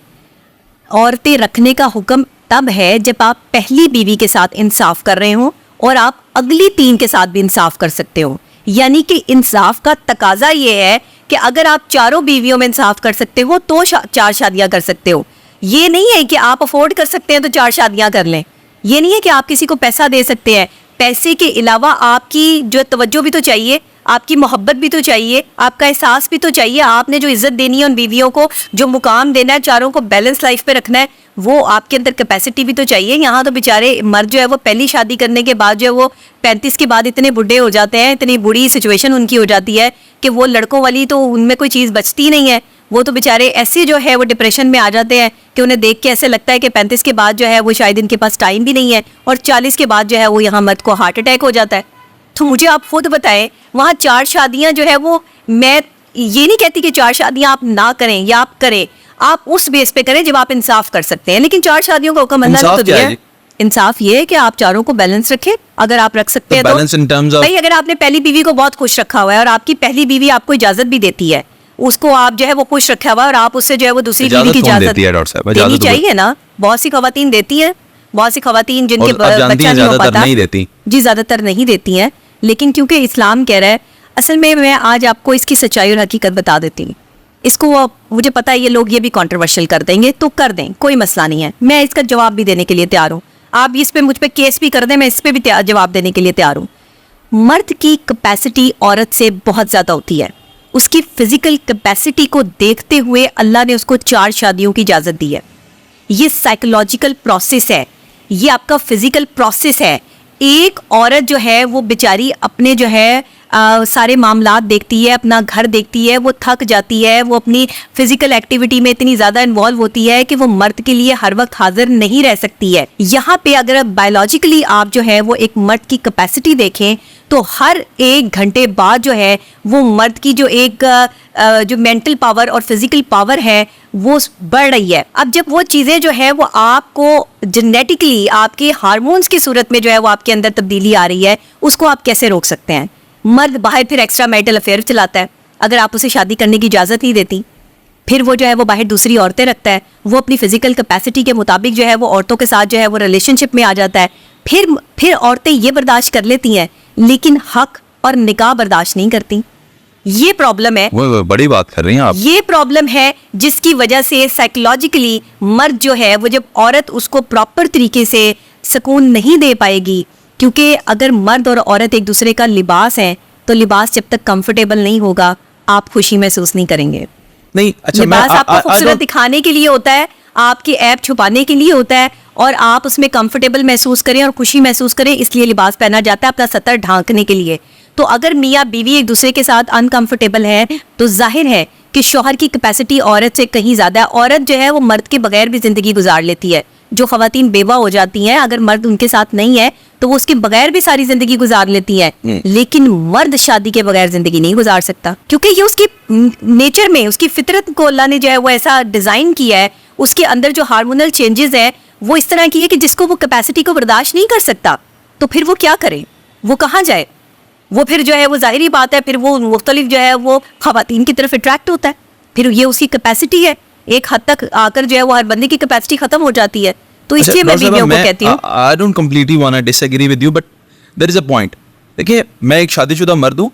औरतें रखने का हुक्म तब है जब आप पहली बीवी के साथ इंसाफ कर रहे हो और आप अगली 3 के साथ भी इंसाफ कर सकते हो। यानी कि इंसाफ का तकाजा ये है कि अगर आप 4 बीवियों में इंसाफ कर सकते हो तो 4 शादियां कर सकते हो। ये नहीं है कि आप अफोर्ड कर सकते हैं तो 4 शादियां कर लें। ये नहीं है कि आप किसी को पैसा दे सकते हैं, पैसे के अलावा आपकी जो तवज्जो भी तो चाहिए, आपकी मोहब्बत भी तो चाहिए, आपका एहसास भी तो चाहिए। आपने जो इज्जत देनी है उन बीवियों को, जो मुकाम देना है, 4 को बैलेंस लाइफ पे रखना है, वो आपके अंदर कैपेसिटी भी तो चाहिए। यहाँ तो बेचारे मर्द जो है वो पहली शादी करने के बाद जो है वो 35 के बाद इतने बुढ़े हो जाते हैं, इतनी बुरी सिचुएशन उनकी हो जाती है कि वो लड़कों वाली तो उनमें कोई चीज़ बचती नहीं है। वो तो बेचारे ऐसे जो है वो डिप्रेशन में आ जाते हैं कि उन्हें देख के ऐसे लगता है कि 35 के बाद जो है वो शायद इनके पास टाइम भी नहीं है, और 40 के बाद जो है वो यहाँ मर्द को हार्ट अटैक हो जाता है। तो मुझे आप खुद बताएं, वहाँ 4 शादियाँ जो है वो, मैं ये नहीं कहती कि 4 शादियाँ आप ना करें या आप करें, आप उस बेस पे करें जब आप इंसाफ कर सकते हैं, लेकिन 4 शादियों का हुक्म अल्लाह ने तो दिया है। इंसाफ ये है कि आप 4 को बैलेंस रखें, अगर आप रख सकते हैं तो। बैलेंस इन टर्म्स ऑफ, भाई अगर आपने पहली बीवी को बहुत खुश रखा हुआ है और आपकी पहली बीवी आपको इजाजत भी देती है, उसको आप जो है वो खुश रखा हुआ है और आप उससे जो है वो दूसरी बीवी की इजाजत देनी चाहिए ना। बहुत सी खवातीन देती हैं, बहुत सी खवातीन जिनके और आप जानती बच्चा हैं नहीं हो ज्यादातर पाता, नहीं देती। जी ज़्यादातर नहीं देती हैं, लेकिन क्योंकि इस्लाम कह रहा है, असल में मैं आज आपको इसकी सच्चाई और हकीकत बता देती हूँ। इसको मुझे पता है ये लोग ये भी कंट्रोवर्शियल कर देंगे, तो कर दें, कोई मसला नहीं है, मैं इसका जवाब भी देने के लिए तैयार हूँ। आप इस पे मुझ पे केस भी कर दें, मैं इस पे भी जवाब देने के लिए तैयार हूँ। मर्द की कैपेसिटी औरत से बहुत ज़्यादा होती है। उसकी फिजिकल कैपेसिटी को देखते हुए अल्लाह ने उसको 4 शादियों की इजाज़त दी है। ये साइकोलॉजिकल प्रोसेस है, ये आपका फिजिकल प्रोसेस है। एक औरत जो है वो बेचारी अपने जो है सारे मामलात देखती है, अपना घर देखती है, वो थक जाती है, वो अपनी फिजिकल एक्टिविटी में इतनी ज़्यादा इन्वॉल्व होती है कि वो मर्द के लिए हर वक्त हाजिर नहीं रह सकती है। यहाँ पे अगर बायोलॉजिकली आप जो है वो एक मर्द की कैपेसिटी देखें तो हर 1 घंटे बाद जो है वो मर्द की जो एक जो मेंटल पावर और फिजिकल पावर है वो बढ़ रही है। अब जब वो चीज़ें जो है वो आपको जेनेटिकली आपके हार्मोन्स की सूरत में जो है वो आपके अंदर तब्दीली आ रही है, उसको आप कैसे रोक सकते हैं? मर्द बाहर फिर एक्स्ट्रा मैरिटल अफेयर चलाता है, अगर आप उसे शादी करने की इजाज़त नहीं देती, फिर वो जो है वो बाहर दूसरी औरतें रखता है, वो अपनी फिजिकल कैपेसिटी के मुताबिक जो है वो औरतों के साथ जो है वो रिलेशनशिप में आ जाता है। फिर औरतें ये बर्दाश्त कर लेती हैं, लेकिन हक और निकाह बर्दाश्त नहीं करती। ये प्रॉब्लम है, वो बड़ी बात कर रही हैं आप। ये प्रॉब्लम है जिसकी वजह से साइकोलॉजिकली मर्द जो है वो, जब औरत उसको प्रॉपर तरीके से सुकून नहीं दे पाएगी, क्योंकि अगर मर्द और औरत एक दूसरे का लिबास है तो लिबास जब तक कंफर्टेबल नहीं होगा आप खुशी महसूस नहीं करेंगे। नहीं, अच्छा, लिबास आपको खूबसूरत दिखाने के लिए होता है, आपकी ऐप छुपाने के लिए होता है, और आप उसमें कंफर्टेबल महसूस करें और खुशी महसूस करें, इसलिए लिबास पहना जाता है अपना सतर ढांकने के लिए। तो अगर मियाँ बीवी एक दूसरे के साथ अनकंफर्टेबल है तो जाहिर है कि शौहर की कैपेसिटी औरत से कहीं ज्यादा है। औरत जो है वो मर्द के बगैर भी जिंदगी गुजार लेती है। जो खवातीन बेवा हो जाती हैं, अगर मर्द उनके साथ नहीं है तो वो उसके बगैर भी सारी जिंदगी गुजार लेती है, लेकिन मर्द शादी के बगैर जिंदगी नहीं गुजार सकता, क्योंकि ये उसकी नेचर में, उसकी फितरत को अल्लाह ने जो है वो ऐसा डिजाइन किया है। उसके अंदर जो हार्मोनल चेंजेस है वो इस तरह की है कि जिसको वो कैपेसिटी को बर्दाश्त नहीं कर सकता, तो फिर वो क्या करे, वो कहाँ जाए? वो फिर जो है वो जाहिर ही बात है, फिर वो मुख्तलिफ जो है वो खवातीन की तरफ अट्रैक्ट होता है। फिर ये उसकी कैपेसिटी है, एक हद तक आकर जो है वो हर बंदे की कैपेसिटी खत्म हो जाती है। तो इसलिए मैं बीवियों को कहती हूँ, I don't completely want to disagree with you, but there is a point. देखिए, मैं एक शादीशुदा मर्द हूँ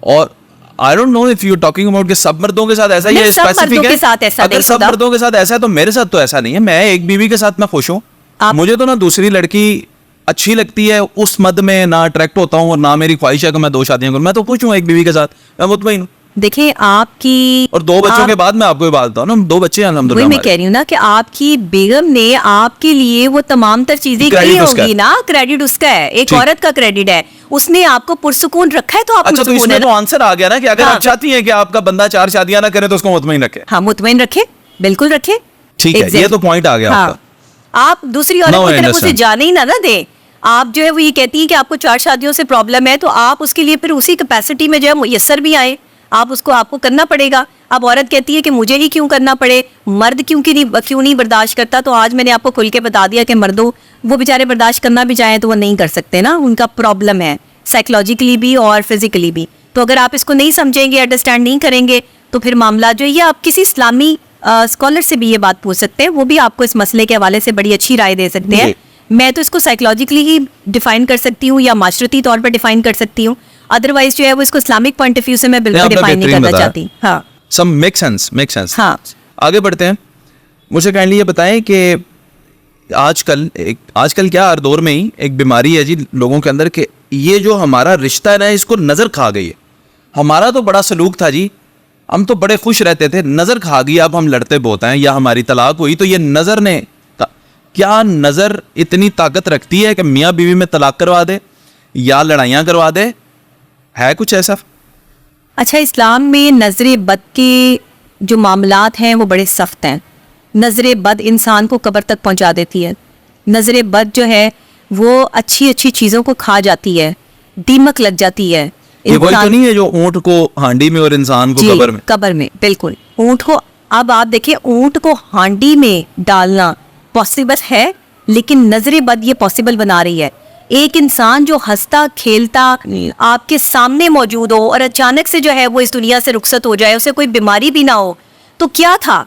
और I don't know if you talking about कि सब मर्दों के साथ ऐसा ही है, स्पेसिफिक है। के साथ ऐसा अगर सब मर्दों के साथ ऐसा है तो मेरे साथ तो ऐसा नहीं है। मैं एक बीवी के साथ मैं खुश हूँ। मुझे तो ना दूसरी लड़की अच्छी लगती है, उस मद में ना अट्रैक्ट होता हूँ और ना मेरी ख्वाहिश है कि मैं 2 शादियां करूँ। मैं तो खुश हूँ एक बीवी के साथ, मैं मुतमईन हूँ। देखिए आपकी, और 2 बच्चों के बाद मैं आपको ये बात बताऊँ ना, 2 बच्चे हैं अल्हम्दुलिल्लाह। मैं कह रही हूँ ना कि आपकी बेगम ने आपके लिए वो तमाम तर चीजें की होगी ना, क्रेडिट उसका है, एक औरत का क्रेडिट है, उसने आपको पुरसुकून रखा है तो आप अच्छा, तो इसमें तो आंसर आ गया ना कि अगर आप चाहती हैं कि आपका बंदा 4 शादियां ना करे तो उसको मुतमईन रखे। हाँ, मुतमईन रखे, बिल्कुल रखे। ठीक है, ये तो पॉइंट आ गया आपका। आप दूसरी औरत की तरफ उसे जाने ही ना दें। आप जो है वो ये कहती है कि आपको 4 शादियों से प्रॉब्लम है, तो आप उसके लिए फिर उसी कैपेसिटी में जो है मुयस्सर भी आए, आप उसको आपको करना पड़ेगा। अब औरत कहती है कि मुझे ही क्यों करना पड़े, मर्द क्यों नहीं बर्दाश्त करता, तो आज मैंने आपको खुल के बता दिया कि मर्दों, वो बेचारे बर्दाश्त करना भी चाहें तो वो नहीं कर सकते ना, उनका प्रॉब्लम है साइकोलॉजिकली भी और फिजिकली भी। तो अगर आप इसको नहीं समझेंगे, अंडरस्टैंड नहीं करेंगे, तो फिर मामला जो ये, आप किसी इस्लामी स्कॉलर से भी ये बात पूछ सकते हैं, वो भी आपको इस मसले के हवाले से बड़ी अच्छी राय दे सकते हैं। मैं तो इसको साइकोलॉजिकली ही डिफाइन कर सकती हूँ या माशरती तौर पर डिफाइन कर सकती हूँ, अदरवाइज जो है वो इसको इस्लामिक पॉइंट ऑफ व्यू से मैं बिल्कुल डिफाइन नहीं करना चाहती। हाँ, सम मेक सेंस। हाँ, आगे बढ़ते हैं। मुझे काइंडली ये बताएं कि आजकल क्या हर दौर में ही एक बीमारी है जी लोगों के अंदर, कि ये जो हमारा रिश्ता है ना, इसको नजर खा गई है। हमारा तो बड़ा सलूक था जी, हम तो बड़े खुश रहते थे, नजर खा गई, अब हम लड़ते बहुत हैं, या हमारी तलाक हुई तो ये नजर ने, क्या नजर इतनी ताकत रखती है कि मियाँ बीवी में तलाक करवा दे या लड़ाइयाँ करवा दे? है कुछ ऐसा? अच्छा, इस्लाम में नजर बद के जो मामलात हैं वो बड़े सख्त हैं। नजर बद इंसान को कब्र तक पहुंचा देती है। नजर बद जो है वो अच्छी अच्छी चीजों को खा जाती है, दीमक लग जाती है। ये वही तो नहीं है जो ऊंट को हांडी में और इंसान को कब्र में? कब्र में, बिल्कुल। ऊंट को, अब आप देखिए, ऊंट को हांडी में डालना पॉसिबल है, लेकिन नजर बद ये पॉसिबल बना रही है। एक इंसान जो हंसता खेलता आपके सामने मौजूद हो और अचानक से जो है वो इस दुनिया से रुखसत हो जाए, उसे कोई बीमारी भी ना हो, तो क्या था?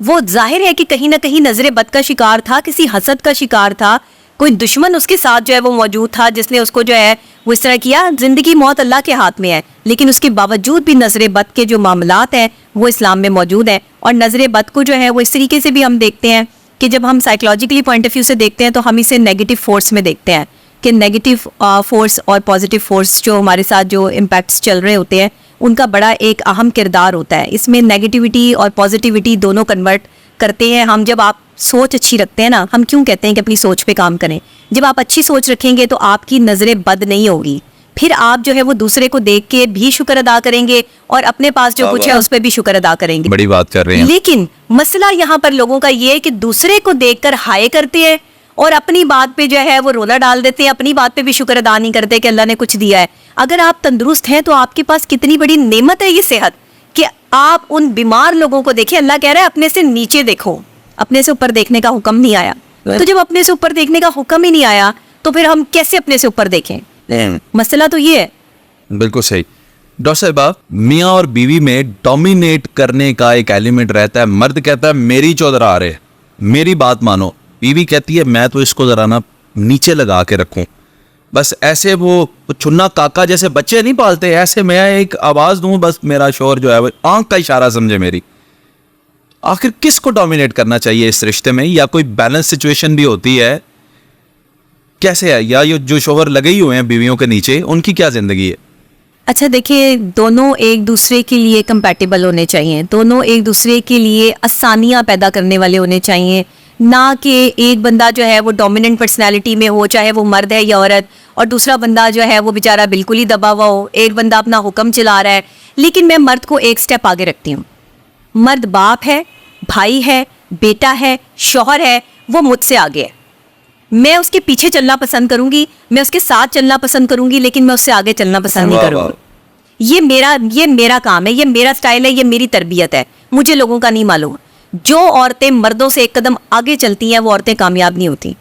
वो जाहिर है कि कहीं ना कहीं नजरे बद का शिकार था, किसी हसद का शिकार था, कोई दुश्मन उसके साथ जो है वो मौजूद था जिसने उसको जो है वो इस तरह किया। जिंदगी मौत अल्लाह के हाथ में है, लेकिन उसके बावजूद भी नजरे बद के जो मामलात हैं वो इस्लाम में मौजूद हैं। और नजरे बद को जो है वो इस तरीके से भी हम देखते हैं कि जब हम साइकोलॉजिकली पॉइंट ऑफ व्यू से देखते हैं तो हम इसे नेगेटिव फोर्स में देखते हैं कि नेगेटिव फोर्स और पॉजिटिव फोर्स जो हमारे साथ जो इम्पैक्ट्स चल रहे होते हैं उनका बड़ा एक अहम किरदार होता है। इसमें नेगेटिविटी और पॉजिटिविटी दोनों कन्वर्ट करते हैं हम। जब आप सोच अच्छी रखते हैं ना, हम क्यों कहते हैं कि अपनी सोच पे काम करें, जब आप अच्छी सोच रखेंगे तो आपकी नज़रें बद नहीं होगी, फिर आप जो है वो दूसरे को देख के भी शुक्र अदा करेंगे और अपने पास जो कुछ है उस पर भी शुक्र अदा करेंगे। बड़ी बात कर रहे हैं। लेकिन मसला यहाँ पर लोगों का ये है कि दूसरे को देखकर हाय करते हैं और अपनी बात पे जो है वो रोला डाल देते हैं, अपनी बात पे भी शुक्र अदा नहीं करते कि अल्लाह ने कुछ दिया है। अगर आप तंदुरुस्त हैं तो आपके पास कितनी बड़ी नेमत है ये सेहत कि आप उन बीमार लोगों को देखें। अल्लाह कह रहा है अपने से नीचे देखो, अपने से ऊपर देखने का हुक्म नहीं आया। तो जब अपने से ऊपर देखने का हुक्म ही नहीं आया तो फिर हम कैसे अपने से ऊपर देखें? मसला तो ये है। बिल्कुल सही। डॉक्टर साहब, मियाँ और बीवी में डोमिनेट करने का एक एलिमेंट रहता है। मर्द कहता है मेरी चौधरा आ रहे, मेरी बात मानो। बीवी कहती है मैं तो इसको जरा ना नीचे लगा के रखूं। बस ऐसे वो चुन्ना काका जैसे बच्चे नहीं पालते, ऐसे मैं एक आवाज दूं बस मेरा शोर जो है वो आंख का इशारा समझे मेरी। आखिर किसको डोमिनेट करना चाहिए इस रिश्ते में, या कोई बैलेंस सिचुएशन भी होती है? कैसे है, या ये जो शोहर लगे ही हुए हैं बीवियों के नीचे, उनकी क्या जिंदगी है? अच्छा देखिए, दोनों एक दूसरे के लिए कंपैटिबल होने चाहिए, दोनों एक दूसरे के लिए आसानियां पैदा करने वाले होने चाहिए, ना कि एक बंदा जो है वो डोमिनेंट पर्सनैलिटी में हो, चाहे वो मर्द है या औरत, और दूसरा बंदा जो है वो बेचारा बिल्कुल ही दबा हुआ हो। एक बंदा अपना हुक्म चला रहा है। लेकिन मैं मर्द को एक स्टेप आगे रखती हूँ। मर्द बाप है, भाई है, बेटा है, शौहर है, वो मुझसे आगे है। मैं उसके पीछे चलना पसंद करूंगी, मैं उसके साथ चलना पसंद करूंगी, लेकिन मैं उससे आगे चलना पसंद नहीं करूंगी। ये मेरा काम है, ये मेरा स्टाइल है, ये मेरी तरबियत है। मुझे लोगों का नहीं मालूम। जो औरतें मर्दों से एक कदम आगे चलती हैं वो औरतें कामयाब नहीं होती,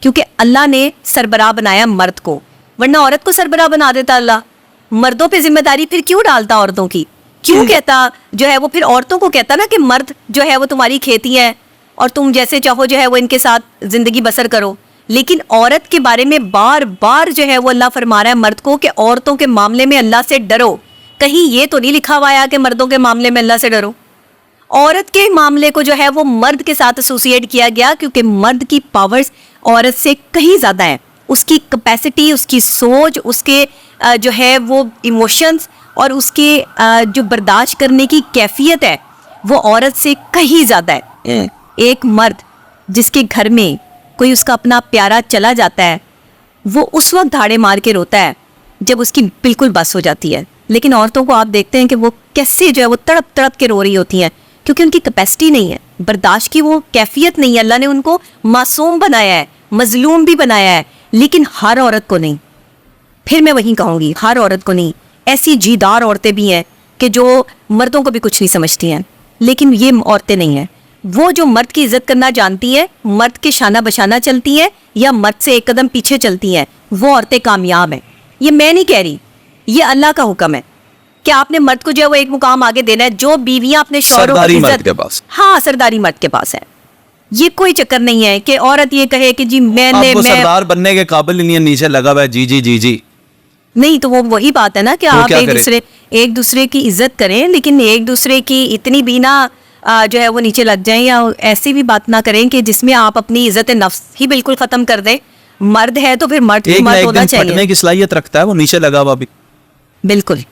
क्योंकि अल्लाह ने सरबराह बनाया मर्द को, वरना औरत को सरबराह बना देता अल्लाह। मर्दों पे जिम्मेदारी फिर क्यों डालता औरतों की? क्यों कहता जो है वो फिर औरतों को कहता ना कि मर्द जो है वो तुम्हारी खेती है और तुम जैसे चाहो जो है वो इनके साथ जिंदगी बसर करो। लेकिन औरत के बारे में बार बार जो है वो अल्लाह फरमा रहा है मर्द को कि औरतों के मामले में अल्लाह से डरो। कहीं ये तो नहीं लिखा हुआ है कि मर्दों के मामले में अल्लाह से डरो। औरत के मामले को जो है वो मर्द के साथ एसोसिएट किया गया, क्योंकि मर्द की पावर्स औरत से कहीं ज़्यादा है। उसकी कैपेसिटी, उसकी सोच, उसके जो है वो इमोशंस और उसके जो बर्दाश्त करने की कैफियत है वो औरत से कहीं ज़्यादा है। एक मर्द जिसके घर में कोई उसका अपना प्यारा चला जाता है, वो उस वक्त धाड़े मार के रोता है जब उसकी बिल्कुल बस हो जाती है। लेकिन औरतों को आप देखते हैं कि वो कैसे जो है वो तड़प तड़प के रो रही होती हैं, क्योंकि उनकी कैपेसिटी नहीं है, बर्दाश्त की वो कैफियत नहीं है। अल्लाह ने उनको मासूम बनाया है, मजलूम भी बनाया है, लेकिन हर औरत को नहीं। फिर मैं वहीं कहूँगी, हर औरत को नहीं। ऐसी जीदार औरतें भी हैं कि जो मर्दों को भी कुछ नहीं समझती हैं, लेकिन ये औरतें नहीं हैं। वो जो मर्द की इज्जत करना जानती हैं, मर्द के शाना बशाना चलती हैं या मर्द से एक कदम पीछे चलती हैं, वो औरतें कामयाब हैं। ये मैं नहीं कह रही, ये अल्लाह का हुक्म है कि आपने मर्द को जो है वो एक मुकाम आगे देना है। जो बीवियां अपने शौहरों की इज्जत, हाँ सरदारी मर्द के पास है। ये कोई चक्कर नहीं है कि औरत ये कहे कि जी मैं सरदार बनने के काबिल नहीं है, नीचे लगा हुआ है जी जी जी जी। नहीं, तो वो वही बात है ना कि आप एक दूसरे की इज्जत करें, लेकिन एक दूसरे की इतनी भी ना जो है वो नीचे लग जाएं, या ऐसी भी बात ना करें कि जिसमें आप अपनी इज्जत नफ्स ही बिल्कुल खत्म कर दें। मर्द है तो फिर मर्द होना चाहिए। फटने की सलाहियत रखता है, वो नीचे लगा हुआ भी बिल्कुल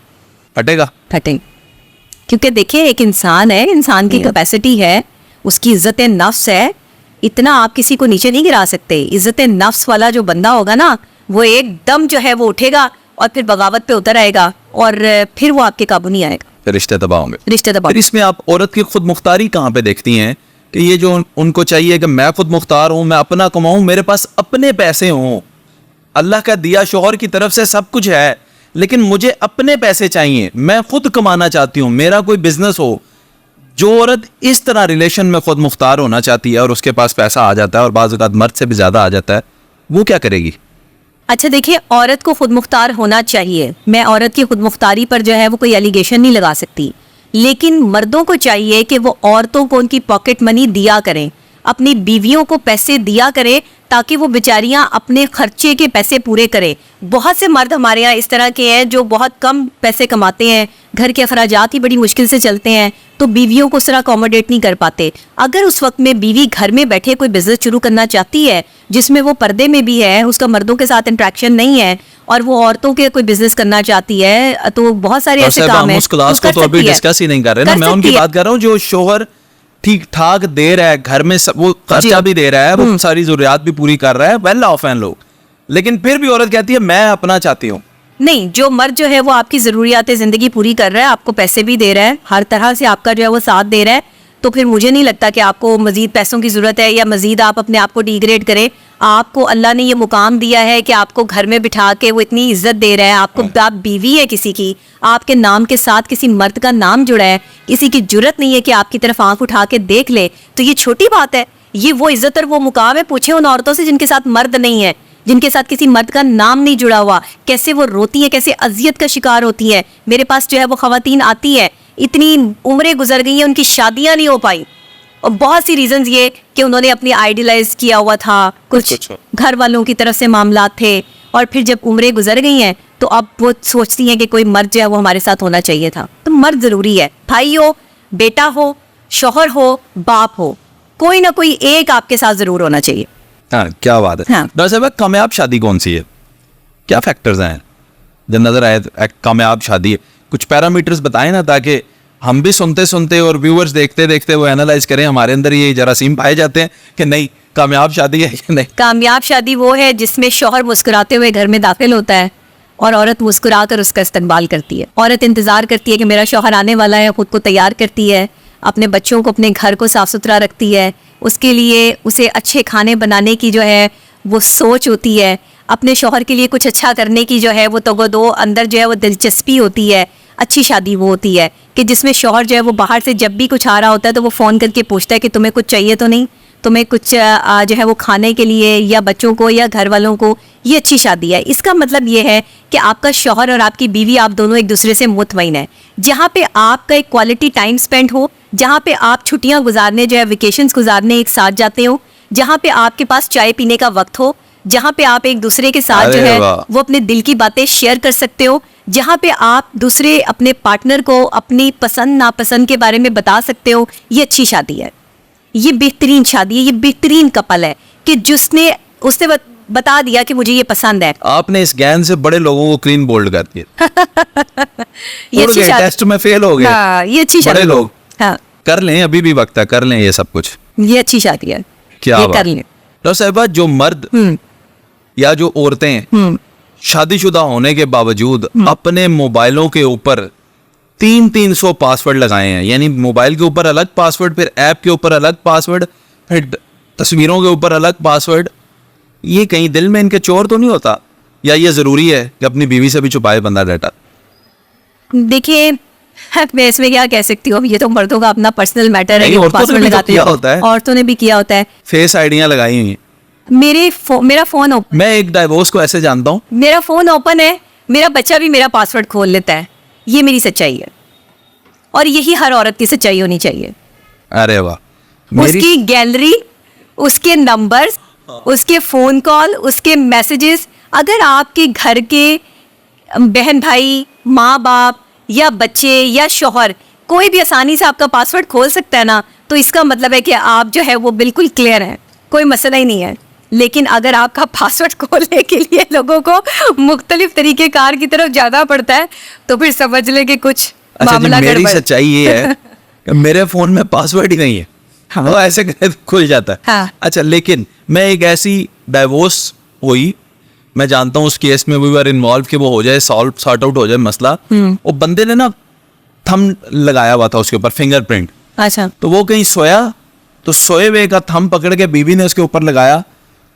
फटेगा। क्योंकि देखिए एक इंसान है, इंसान की कैपेसिटी है, उसकी इज्जत नफ्स है। इतना आप किसी को नीचे नहीं गिरा सकते। इज्जत नफ्स वाला जो बंदा होगा ना, वो एकदम जो है वो उठेगा और फिर बगावत पे उतर आएगा और फिर वो आपके काबू नहीं आएगा, रिश्ते तबाह होंगे। रिश्ते तबाह। फिर इसमें आप औरत की खुद मुख्तारी कहाँ पे देखती हैं कि ये जो उनको चाहिए कि मैं खुद मुख्तार हूँ, मैं अपना कमाऊँ, मेरे पास अपने पैसे हों, अल्लाह का दिया शौहर की तरफ से सब कुछ है, लेकिन मुझे अपने पैसे चाहिए, मैं खुद कमाना चाहती हूँ, मेरा कोई बिजनेस हो। जो औरत इस तरह रिलेशन में खुद मुख्तार होना चाहती है और उसके पास पैसा आ जाता है और बाज़ औक़ात मर्द से भी ज़्यादा आ जाता है, वो क्या करेगी? अच्छा देखिए, औरत को खुद मुख्तार होना चाहिए। मैं औरत की खुद मुख्तारी पर जो है वो कोई एलिगेशन नहीं लगा सकती। लेकिन मर्दों को चाहिए कि वो औरतों को उनकी पॉकेट मनी दिया करें, अपनी बीवियों को पैसे दिया करें, ताकि वो बेचारियां अपने खर्चे के पैसे पूरे करें। बहुत से मर्द हमारे यहाँ इस तरह के हैं जो बहुत कम पैसे कमाते हैं, घर के अखराजात ही बड़ी मुश्किल से चलते हैं, तो बीवियों को उस तरह अकोमोडेट नहीं कर पाते। अगर उस वक्त में बीवी घर में बैठे कोई बिजनेस शुरू करना चाहती है जिसमें वो पर्दे में भी है, उसका मर्दों के साथ इंट्रैक्शन नहीं है, और वो औरतों के कोई बिजनेस करना चाहती है, तो बहुत सारे ऐसे काम हैं। उस क्लास को तो अभी डिस्कस ही नहीं कर रहे ना, मैं उनकी बात कर रहा हूँ जो शोहर ठीक ठाक दे रहा है, घर में वो खर्चा भी दे रहा है, वो सारी जरूरियात भी पूरी कर रहा है, वेल ऑफ हैं लोग, लेकिन फिर भी औरत कहती है मैं अपना चाहती हूँ। नहीं, जो मर्द जो है वो आपकी जरूरियात जिंदगी पूरी कर रहा है, आपको पैसे भी दे रहा है, हर तरह से आपका जो है वो साथ दे रहा है, तो फिर मुझे नहीं लगता कि आपको मजीद पैसों की जरूरत है या मजीद आप अपने आप को डिग्रेड करें। आपको अल्लाह ने ये मुकाम दिया है कि आपको घर में बिठा के वो इतनी इज्जत दे रहा है, आपको, आप बीवी है किसी की, आपके नाम के साथ किसी मर्द का नाम जुड़ा है, किसी की जुर्रत नहीं है कि आपकी तरफ आंख उठा के देख ले, तो ये छोटी बात है। ये वो इज्जत और वो मुकाम है। पूछे उन औरतों से जिनके साथ मर्द नहीं है, जिनके साथ किसी मर्द का नाम नहीं जुड़ा हुआ, कैसे वो रोती हैं, कैसे अजियत का शिकार होती हैं। मेरे पास जो है वो खवातीन आती है, इतनी उम्रें गुजर गई हैं, उनकी शादियां नहीं हो पाई, और बहुत सी रीजंस ये कि उन्होंने अपनी आइडियलाइज किया हुआ था, कुछ घर वालों की तरफ से मामला थे, और फिर जब उम्रें गुजर गई हैं तो अब वो सोचती हैं कि कोई मर्द जो है वो हमारे साथ होना चाहिए था। तो मर्द जरूरी है, भाई हो, बेटा हो, शौहर हो, बाप हो, कोई ना कोई एक आपके साथ जरूर होना चाहिए। हाँ, क्या बात है। हाँ। डॉक्टर साहब, कामयाब शादी कौन सी है? क्या फैक्टर्स हैं जब नजर आए कामयाब शादी है? कुछ पैरामीटर्स बताएं ना, ताकि हम भी सुनते सुनते और व्यूअर्स देखते देखते वो एनालाइज करें, हमारे अंदर ये जरासीम पाए जाते हैं कि नहीं कामयाब शादी है या नहीं। कामयाब शादी वो है जिसमें शौहर मुस्कुराते हुए घर में दाखिल होता है और औरत मुस्कुरा कर उसका इस्तकबाल करती है। औरत इंतजार करती है कि मेरा शौहर आने वाला है, खुद को तैयार करती है, अपने बच्चों को, अपने घर को साफ सुथरा रखती है, उसके लिए उसे अच्छे खाने बनाने की जो है वो सोच होती है, अपने शौहर के लिए कुछ अच्छा करने की जो है वो तगोदो अंदर जो है वो दिलचस्पी होती है। अच्छी शादी वो होती है कि जिसमें शौहर जो है वो बाहर से जब भी कुछ आ रहा होता है तो वो फ़ोन करके पूछता है कि तुम्हें कुछ चाहिए तो नहीं, तुम्हें कुछ जो है वो खाने के लिए या बच्चों को या घर वालों को। ये अच्छी शादी है। इसका मतलब ये है कि आपका शौहर और आपकी बीवी, आप दोनों एक दूसरे से मुतमईन है, जहाँ पे आपका एक क्वालिटी टाइम स्पेंड हो, जहाँ पे आप छुट्टियाँ गुजारने जो है वेकेशंस गुजारने एक साथ जाते हो, जहाँ पे आपके पास चाय पीने का वक्त हो, जहाँ पे आप एक दूसरे के साथ जो है वो अपने दिल की बातें शेयर कर सकते हो, जहाँ पे आप दूसरे अपने पार्टनर को अपनी पसंद नापसंद के बारे में बता सकते हो। ये अच्छी शादी है, ये बेहतरीन शादी है, ये बेहतरीन कपल है कि जिसने उसने बता दिया कि मुझे ये पसंद है। आपने इस ज्ञान से बड़े लोगों को क्लीन बोल्ड कर दिया। ये अच्छी शादी, टेस्ट में फेल हो गए। हाँ, ये अच्छी शादी। बड़े लोग, हाँ, कर लें, अभी भी वक्त है, कर लें ये सब कुछ। ये अच्छी शादी है, क्या ये कर लें। डॉक्टर साहिबा, जो मर्द या जो औरतें शादीशुदा होने के बावजूद अपने मोबाइलों के ऊपर 300 पासवर्ड लगाए हैं, यानी मोबाइल के ऊपर अलग पासवर्ड, फिर ऐप के ऊपर अलग पासवर्ड, फिर तस्वीरों के ऊपर अलग पासवर्ड, ये कहीं दिल में इनके चोर तो नहीं होता? या ये जरूरी है कि अपनी बीवी से भी छुपाए बंदा डाटा? देखिए, मैं इसमें क्या कह सकती हूँ, ये तो मर्दों का अपना पर्सनल मैटर है, पासवर्ड लगाते हैं, औरतों ने भी किया होता है, फेस आइडियां लगाई हुई हैं। मेरा फोन ओपन, मैं एक डाइवोर्स को ऐसे जानता हूँ, मेरा फोन ओपन है, मेरा बच्चा भी मेरा पासवर्ड खोल लेता है। ये मेरी सच्चाई है, और यही हर औरत की सच्चाई होनी चाहिए। अरे वाह, उसकी गैलरी, उसके नंबर्स, उसके फोन कॉल, उसके मैसेजेस, अगर आपके घर के बहन भाई, माँ बाप या बच्चे या शौहर कोई भी आसानी से आपका पासवर्ड खोल सकता है ना, तो इसका मतलब है कि आप जो है वो बिल्कुल क्लियर हैं, कोई मसला ही नहीं है। लेकिन अगर आपका पासवर्ड खोलने के लिए लोगों को मुख्तलिफ तरीके कार की तरफ जाना पड़ता है, तो फिर समझ ले कि कुछ मामला गड़बड़। मेरी सच्चाई ये है कि मेरे फोन में पासवर्ड ही नहीं है। हाँ। वो ऐसे करे तो खुल जाता है। हाँ। अच्छा, लेकिन मैं एक ऐसी डाइवोर्स हुई, मैं जानता हूँ उस केस में वी वर इन्वॉल्व कि वो हो जाए, सॉर्ट आउट हो जाए मसला। वो बंदे ने ना थंब लगाया हुआ था उसके ऊपर, फिंगरप्रिंट। अच्छा, तो वो कहीं सोया, तो सोए हुए का थंब पकड़ के बीवी ने उसके ऊपर लगाया,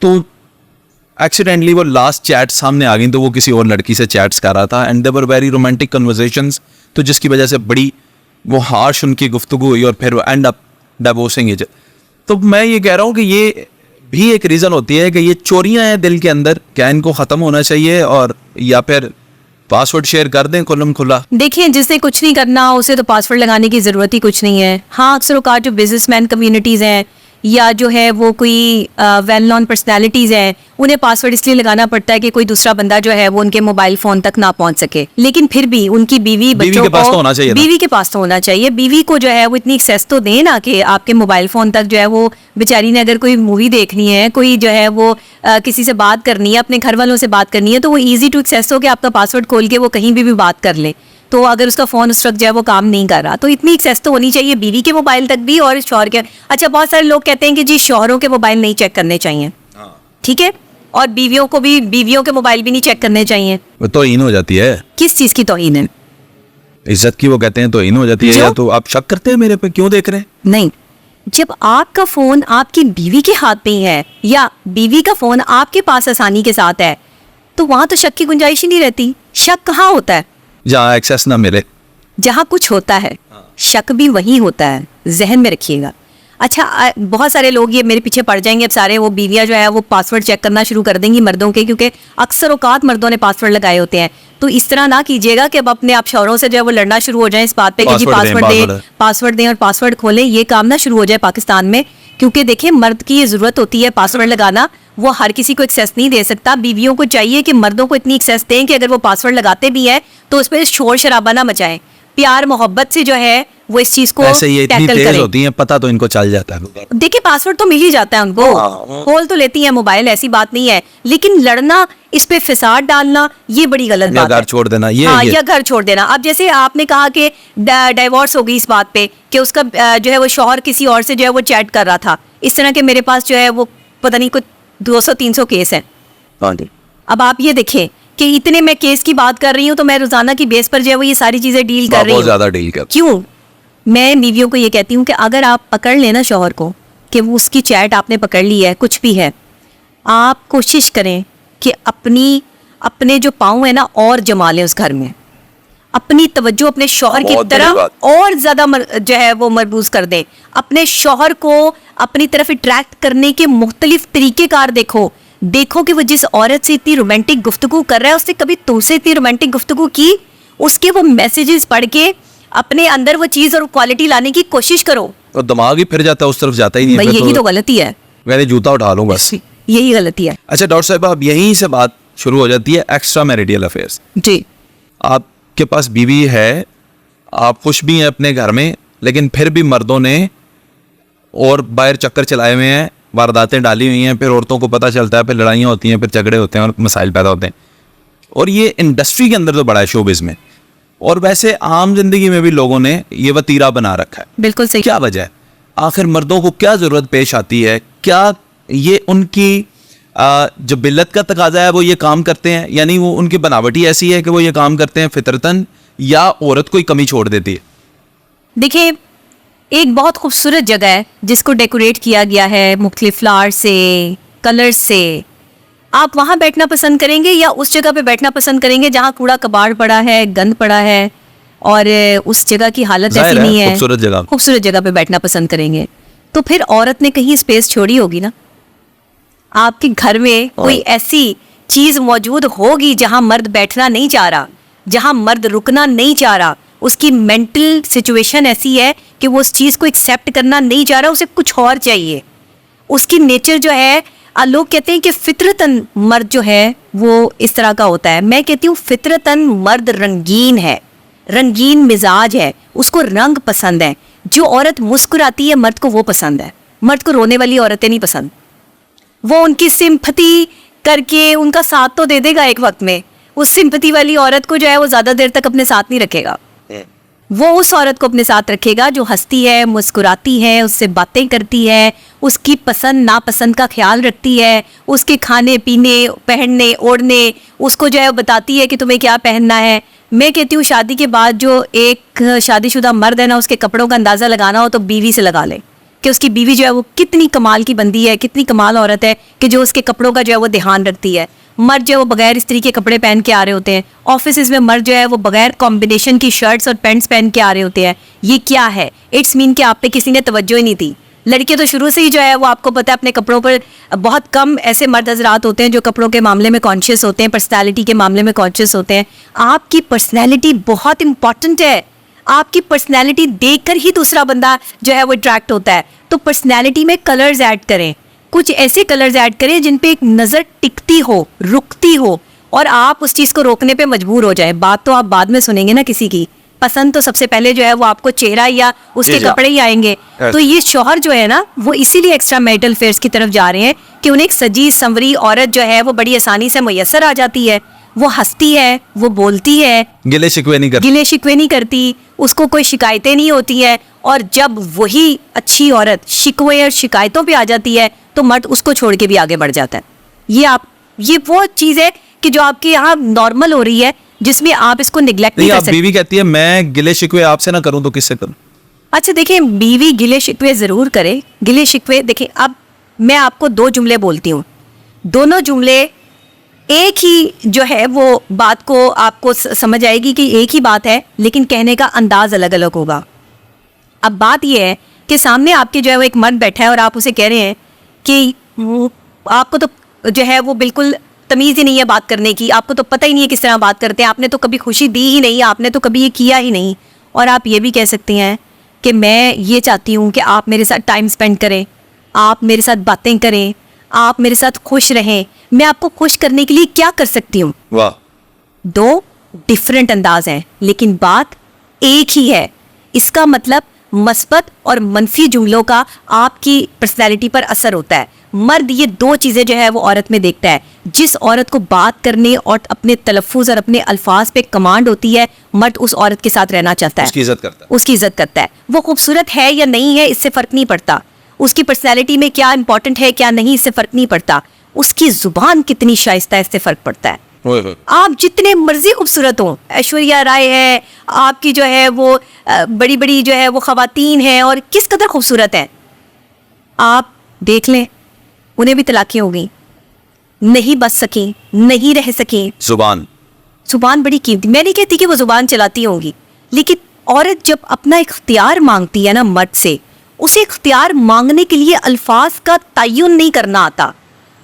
तो एक्सीडेंटली वो लास्ट चैट सामने आ गई, तो वो किसी और लड़की से चैट्स कर रहा था, and they were very romantic conversations, तो जिसकी वजह से बड़ी वो हार्श उनकी गुफ्तगू हुई और फिर वो एंड अप डाइवोर्सिंग इट। तो मैं ये कह रहा हूँ कि ये भी एक रीज़न होती है कि ये चोरियां हैं दिल के अंदर, क्या इनको ख़त्म होना चाहिए, और या फिर पासवर्ड शेयर कर दें खुल्लम खुला। देखिए, जिसने कुछ नहीं करना उसे तो पासवर्ड लगाने की ज़रूरत ही कुछ नहीं है। हाँ, अक्सर औकात जो बिजनेसमैन कम्युनिटीज़ हैं या जो है वो कोई वेल नॉन पर्सनैलिटीज़ हैं, उन्हें पासवर्ड इसलिए लगाना पड़ता है कि कोई दूसरा बंदा जो है वो उनके मोबाइल फ़ोन तक ना पहुंच सके। लेकिन फिर भी उनकी बीवी बच्चों के पास तो होना चाहिए ना। बीवी के पास तो होना चाहिए। बीवी को जो है वो इतनी एक्सेस तो दें ना कि आपके मोबाइल फ़ोन तक जो है वो बेचारी ने अगर कोई मूवी देखनी है, कोई जो है वो किसी से बात करनी है, अपने घर वालों से बात करनी है, तो वो ईजी टू एक्सेस हो कि आपका पासवर्ड खोल के वो कहीं भी बात कर ले। तो अगर उसका फ़ोन उस वक्त जो है वो काम नहीं कर रहा, तो इतनी एक्सेस तो होनी चाहिए बीवी के मोबाइल तक भी और शौहर के। अच्छा, बहुत सारे लोग कहते हैं कि जी शौहरों के मोबाइल नहीं चेक करने चाहिए, ठीक है, और बीवियों को भी, बीवियों के मोबाइल भी नहीं चेक करने चाहिए। वो तौहीन हो जाती है। किस चीज़ की तौहीन है? इज्जत की वो कहते हैं तौहीन हो जाती है। या तो आप शक करते हैं मेरे पे, क्यों देख रहे हैं? नहीं, जब आपका फ़ोन आपकी बीवी के हाथ में है या बीवी का फ़ोन आपके पास आसानी के साथ है, तो वहाँ तो शक की गुंजाइश ही नहीं रहती। शक कहाँ होता है? जहाँ एक्सेस ना मिले। जहाँ कुछ होता है शक भी वही होता है, जहन में रखिएगा। अच्छा, बहुत सारे लोग ये मेरे पीछे पड़ जाएंगे अब सारे, वो बीवियाँ जो है वो पासवर्ड चेक करना शुरू कर देंगी मर्दों के, क्योंकि अक्सर औकात मर्दों ने पासवर्ड लगाए होते हैं। तो इस तरह ना कीजिएगा कि अब अपने आप शौहरों से जो है वो लड़ना शुरू हो जाए इस बात पे कि जी पासवर्ड दें और पासवर्ड खोलें। ये काम ना शुरू हो जाए पाकिस्तान में, क्योंकि देखिए मर्द की ये ज़रूरत होती है पासवर्ड लगाना, वो हर किसी को एक्सेस नहीं दे सकता। बीवियों को चाहिए कि मर्दों को इतनी एक्सेस दें कि अगर वो पासवर्ड लगाते भी हैं तो उस पर शोर शराबा ना मचाएं, प्यार मोहब्बत से जो है वो इस चीज को ऐसे ये इतनी टैकल तेज करें। होती हैं, पता तो इनको चल जाता है। देखिए, पासवर्ड तो मिल ही जाता है उनको, खोल तो लेती है मोबाइल, ऐसी बात नहीं है, लेकिन लड़ना, इस पे फिसाद डालना, ये बड़ी गलत बात है। घर छोड़ देना, ये हाँ, या घर छोड़ देना। अब जैसे आपने कहा कि डाइवोर्स हो गई इस बात पे कि उसका जो है वो शौहर किसी और से जो है वो चैट कर रहा था, इस तरह के मेरे पास जो है वो पता नहीं कुछ 200-300 केस हैं। अब आप ये देखें कि इतने मैं केस की बात कर रही हूँ, तो मैं रोजाना की बेस पर जो है वो ये सारी चीजें डील कर रही हूँ। बहुत ज्यादा डील कर। क्यों? मैं बीवियों को ये कहती हूँ कि अगर आप पकड़ लेना शौहर को कि वो उसकी चैट आपने पकड़ ली है, कुछ भी है, आप कोशिश करें कि अपने जो पाँव है ना और जमा लें उस घर में, अपनी तवज्जो अपने शौहर की तरफ और ज्यादा जो है वो मरबूज कर दें। अपने शौहर को अपनी तरफ अट्रैक्ट करने के मुख्तलिफ तरीकेकार देखो कि वो जिस औरत से इतनी रोमांटिक गुफ्तगू कर रहा है, उससे कभी तुमसे इतनी रोमांटिक गुफ्तगू की? उसके वो मैसेजेस पढ़ के अपने अंदर वो चीज और क्वालिटी लाने की कोशिश करो। और दिमाग ही फिर जाता है, उस तरफ जाता ही नहीं है। यही तो गलती है, मैंने जूता उठा लूं बस, यही गलती है। अच्छा डॉक्टर साहब, अब यहीं से बात शुरू हो जाती है एक्स्ट्रा मैरिटल अफेयर्स। जी, आपके पास बीवी है, आप खुश भी हैं अपने घर में, लेकिन फिर भी मर्दों ने और बाहर चक्कर चलाए हुए हैं, वारदातें डाली हुई हैं, फिर औरतों को पता चलता है, फिर लड़ाइयाँ होती हैं, फिर झगड़े होते हैं और मसाइल पैदा होते हैं। और ये इंडस्ट्री के अंदर तो बड़ा है, शोबिज़ में, और वैसे आम जिंदगी में भी लोगों ने ये वतीरा बना रखा है। बिल्कुल सही। क्या वजह है? आखिर मर्दों को क्या जरूरत पेश आती है? क्या ये उनकी जो बिल्लत का तकाजा है वो ये काम करते हैं, यानी वो उनकी बनावटी ऐसी है कि वो ये काम करते हैं फितरतन, या औरत कोई कमी छोड़ देती है? देखिए, एक बहुत खूबसूरत जगह है जिसको डेकोरेट किया गया है मुख्तलिफ फ्लावर से, कलर से। आप वहाँ बैठना पसंद करेंगे या उस जगह पे बैठना पसंद करेंगे जहाँ कूड़ा कबाड़ पड़ा है, गंद पड़ा है और उस जगह की हालत ऐसी नहीं है? खूबसूरत जगह पे बैठना पसंद करेंगे। तो फिर औरत ने कहीं स्पेस छोड़ी होगी ना। आपके घर में कोई ऐसी चीज मौजूद होगी जहाँ मर्द बैठना नहीं चाह रहा, जहाँ मर्द रुकना नहीं चाह रहा, उसकी मेंटल सिचुएशन ऐसी है कि वो उस चीज को एक्सेप्ट करना नहीं चाह रहा, उसे कुछ और चाहिए। उसकी नेचर जो है, लोग कहते हैं कि फितरतन मर्द जो है वो इस तरह का होता है। मैं कहती हूँ फितरतन मर्द रंगीन है, रंगीन मिजाज है, उसको रंग पसंद है। जो औरत मुस्कुराती है मर्द को वो पसंद है, मर्द को रोने वाली औरतें नहीं पसंद। वो उनकी सिंपैथी करके उनका साथ तो दे देगा एक वक्त में, उस सिंपैथी वाली औरत को जो है वो ज्यादा देर तक अपने साथ नहीं रखेगा। वो उस औरत को अपने साथ रखेगा जो हंसती है, मुस्कुराती है, उससे बातें करती है, उसकी पसंद नापसंद का ख्याल रखती है, उसके खाने पीने, पहनने ओढ़ने, उसको जो है बताती है कि तुम्हें क्या पहनना है। मैं कहती हूँ शादी के बाद जो एक शादीशुदा मर्द है ना, उसके कपड़ों का अंदाज़ा लगाना हो तो बीवी से लगा ले कि उसकी बीवी जो है वो कितनी कमाल की बंदी है, कितनी कमाल औरत है कि जो उसके कपड़ों का जो है वो ध्यान रखती है। मर्द जो है वो बगैर इस्त्री के कपड़े पहन के आ रहे होते हैं, ऑफिस में मर्द जो है वो बगैर कॉम्बिनेशन की शर्ट्स और पैंट्स पहन के आ रहे होते हैं। ये क्या है? इट्स मीन कि आप पे किसी ने तवज्जो ही नहीं दी। लड़के तो शुरू से ही जो है वो आपको पता है अपने कपड़ों पर, बहुत कम ऐसे मर्द हजरात होते हैं जो कपड़ों के मामले में कॉन्शियस होते हैं, पर्सनैलिटी के मामले में कॉन्शियस होते हैं। आपकी पर्सनैलिटी बहुत इंपॉर्टेंट है। आपकी पर्सनैलिटी देखकर ही दूसरा बंदा जो है वो अट्रैक्ट होता है। तो पर्सनैलिटी में कलर्स ऐड करें, कुछ ऐसे कलर्स ऐड करें जिन पे एक नज़र टिकती हो, रुकती हो, और आप उस चीज़ को रोकने पे मजबूर हो जाए। बात तो आप बाद में सुनेंगे ना किसी की, पसंद तो सबसे पहले जो है वो आपको चेहरा या उसके कपड़े ही आएंगे। तो ये शौहर जो है ना वो इसीलिए एक्स्ट्रा मैरिटल अफेयर्स की तरफ जा रहे हैं कि उन्हें एक सजी संवरी औरत जो है वो बड़ी आसानी से मुयस्सर आ जाती है। वो हंसती है, वो बोलती है, गिले शिकवे नहीं करती, उसको कोई शिकायतें नहीं होती है। और जब वही अच्छी औरत शिकवे और शिकायतों पे आ जाती है तो मर्द उसको छोड़ के भी आगे बढ़ जाता है। ये वो चीज़ है कि जो आपके यहाँ नॉर्मल हो रही है, जिसमें आप इसको निगलेक्ट नहीं कर सकते। बीवी कहती है मैं गिले शिकवे आपसे ना करूं तो किससे करूं? अच्छा देखिए, बीवी गिले शिकवे जरूर करे। गिले शिकवे देखिए, अब मैं आपको 2 जुमले बोलती हूँ, दोनों जुमले एक ही जो है वो बात को आपको समझ आएगी कि एक ही बात है, लेकिन कहने का अंदाज अलग अलग होगा। अब बात यह है कि सामने आपके जो है वो एक मर्द बैठा है और आप उसे कह रहे हैं कि आपको तो जो है वो बिल्कुल तमीज़ ही नहीं है बात करने की, आपको तो पता ही नहीं है किस तरह बात करते हैं, आपने तो कभी खुशी दी ही नहीं, आपने तो कभी ये किया ही नहीं। और आप ये भी कह सकती हैं कि मैं ये चाहती हूँ कि आप मेरे साथ टाइम स्पेंड करें, आप मेरे साथ बातें करें, आप मेरे साथ खुश रहें। मैं आपको खुश करने के लिए क्या कर सकती हूँ? वाह, 2 डिफरेंट अंदाज हैं, लेकिन बात एक ही है। इसका मतलब मस्बत और मनफी जुमलों का आपकी पर्सनैलिटी पर असर होता है। मर्द ये 2 चीज़ें जो है वो औरत में देखता है। जिस औरत को बात करने और अपने तलफ़ुज़ और अपने अल्फाज पे कमांड होती है, मर्द उस औरत के साथ रहना चाहता है, उसकी इज्जत करता है। वो खूबसूरत है या नहीं है इससे फ़र्क नहीं पड़ता, उसकी पर्सनैलिटी में क्या इंपॉर्टेंट है क्या नहीं इससे फ़र्क नहीं पड़ता, उसकी ज़ुबान कितनी शाइस्ता है इससे फ़र्क पड़ता है। आप जितने मर्जी खूबसूरत हो, ऐश्वर्या राय है, आपकी जो है वो बड़ी बड़ी जो है वो खवातीन हैं और किस कदर खूबसूरत हैं, आप देख लें उन्हें भी तलाक़ें हो गई, नहीं बच सकी, नहीं रह सकी। जुबान बड़ी कीमती, मैं नहीं कहती कि वो जुबान चलाती होंगी, लेकिन औरत जब अपना इख्तियार मांगती है ना मर्द से, उसे इख्तियार मांगने के लिए अल्फाज का तयन नहीं करना आता।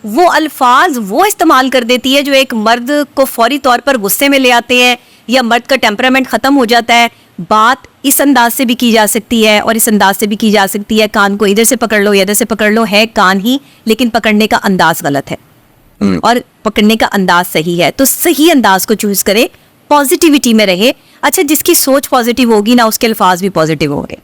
वो अल्फाज वो इस्तेमाल कर देती है जो एक मर्द को फौरी तौर पर गुस्से में ले आते हैं या मर्द का टेम्परामेंट ख़त्म हो जाता है। बात इस अंदाज से भी की जा सकती है और इस अंदाज से भी की जा सकती है, कान को इधर से पकड़ लो या इधर से पकड़ लो, है कान ही, लेकिन पकड़ने का अंदाज गलत है और पकड़ने का अंदाज सही है। तो सही अंदाज को चूज करें, पॉजिटिविटी में रहे। अच्छा, जिसकी सोच पॉजिटिव होगी ना उसके अल्फाज भी पॉजिटिव होंगे।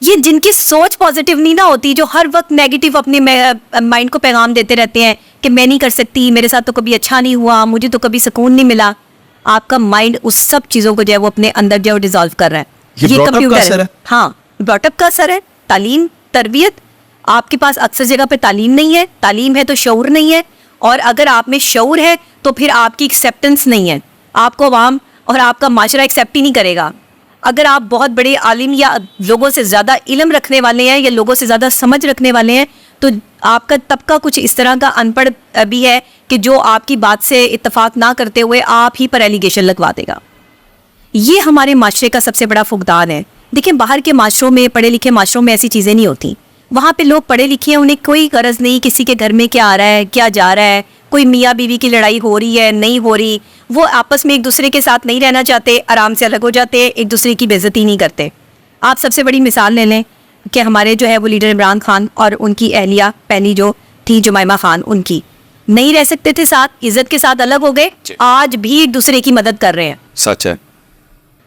ये जिनकी सोच पॉजिटिव नहीं ना होती, जो हर वक्त नेगेटिव अपने माइंड को पैगाम देते रहते हैं कि मैं नहीं कर सकती, मेरे साथ तो कभी अच्छा नहीं हुआ, मुझे तो कभी सुकून नहीं मिला, आपका माइंड उस सब चीज़ों को जो है वो अपने अंदर जो डिजॉल्व कर रहा है। ये कंप्यूटर है। हाँ, ब्रॉटअप का असर है, तालीम, तरबियत। आपके पास अक्सर जगह पे तालीम नहीं है, तालीम है तो शऊर नहीं है, और अगर आप में शऊर है तो फिर आपकी एक्सेप्टेंस नहीं है, आपको अवाम और आपका माशरा एक्सेप्ट ही नहीं करेगा। अगर आप बहुत बड़े आलिम या लोगों से ज़्यादा इल्म रखने वाले हैं या लोगों से ज़्यादा समझ रखने वाले हैं, तो आपका तबका कुछ इस तरह का अनपढ़ भी है कि जो आपकी बात से इत्तेफाक ना करते हुए आप ही पर एलिगेशन लगवा देगा। ये हमारे माशरे का सबसे बड़ा फुकदान है। देखिए, बाहर के माशरों में, पढ़े लिखे माशरों में ऐसी चीज़ें नहीं होती। वहाँ पे लोग पढ़े लिखे हैं, उन्हें कोई गरज नहीं किसी के घर में क्या आ रहा है, क्या जा रहा है, कोई मियाँ बीवी की लड़ाई हो रही है, नहीं हो रही। वो आपस में एक दूसरे के साथ नहीं रहना चाहते, आराम से अलग हो जाते, एक दूसरे की बेइज्जती नहीं करते। आप सबसे बड़ी मिसाल ले लें कि हमारे जो है वो लीडर इमरान खान और उनकी अहलिया पहली जो थी जुमैमा खान, उनकी नहीं रह सकते थे साथ, इज्जत के साथ अलग हो गए, आज भी एक दूसरे की मदद कर रहे हैं। सच है।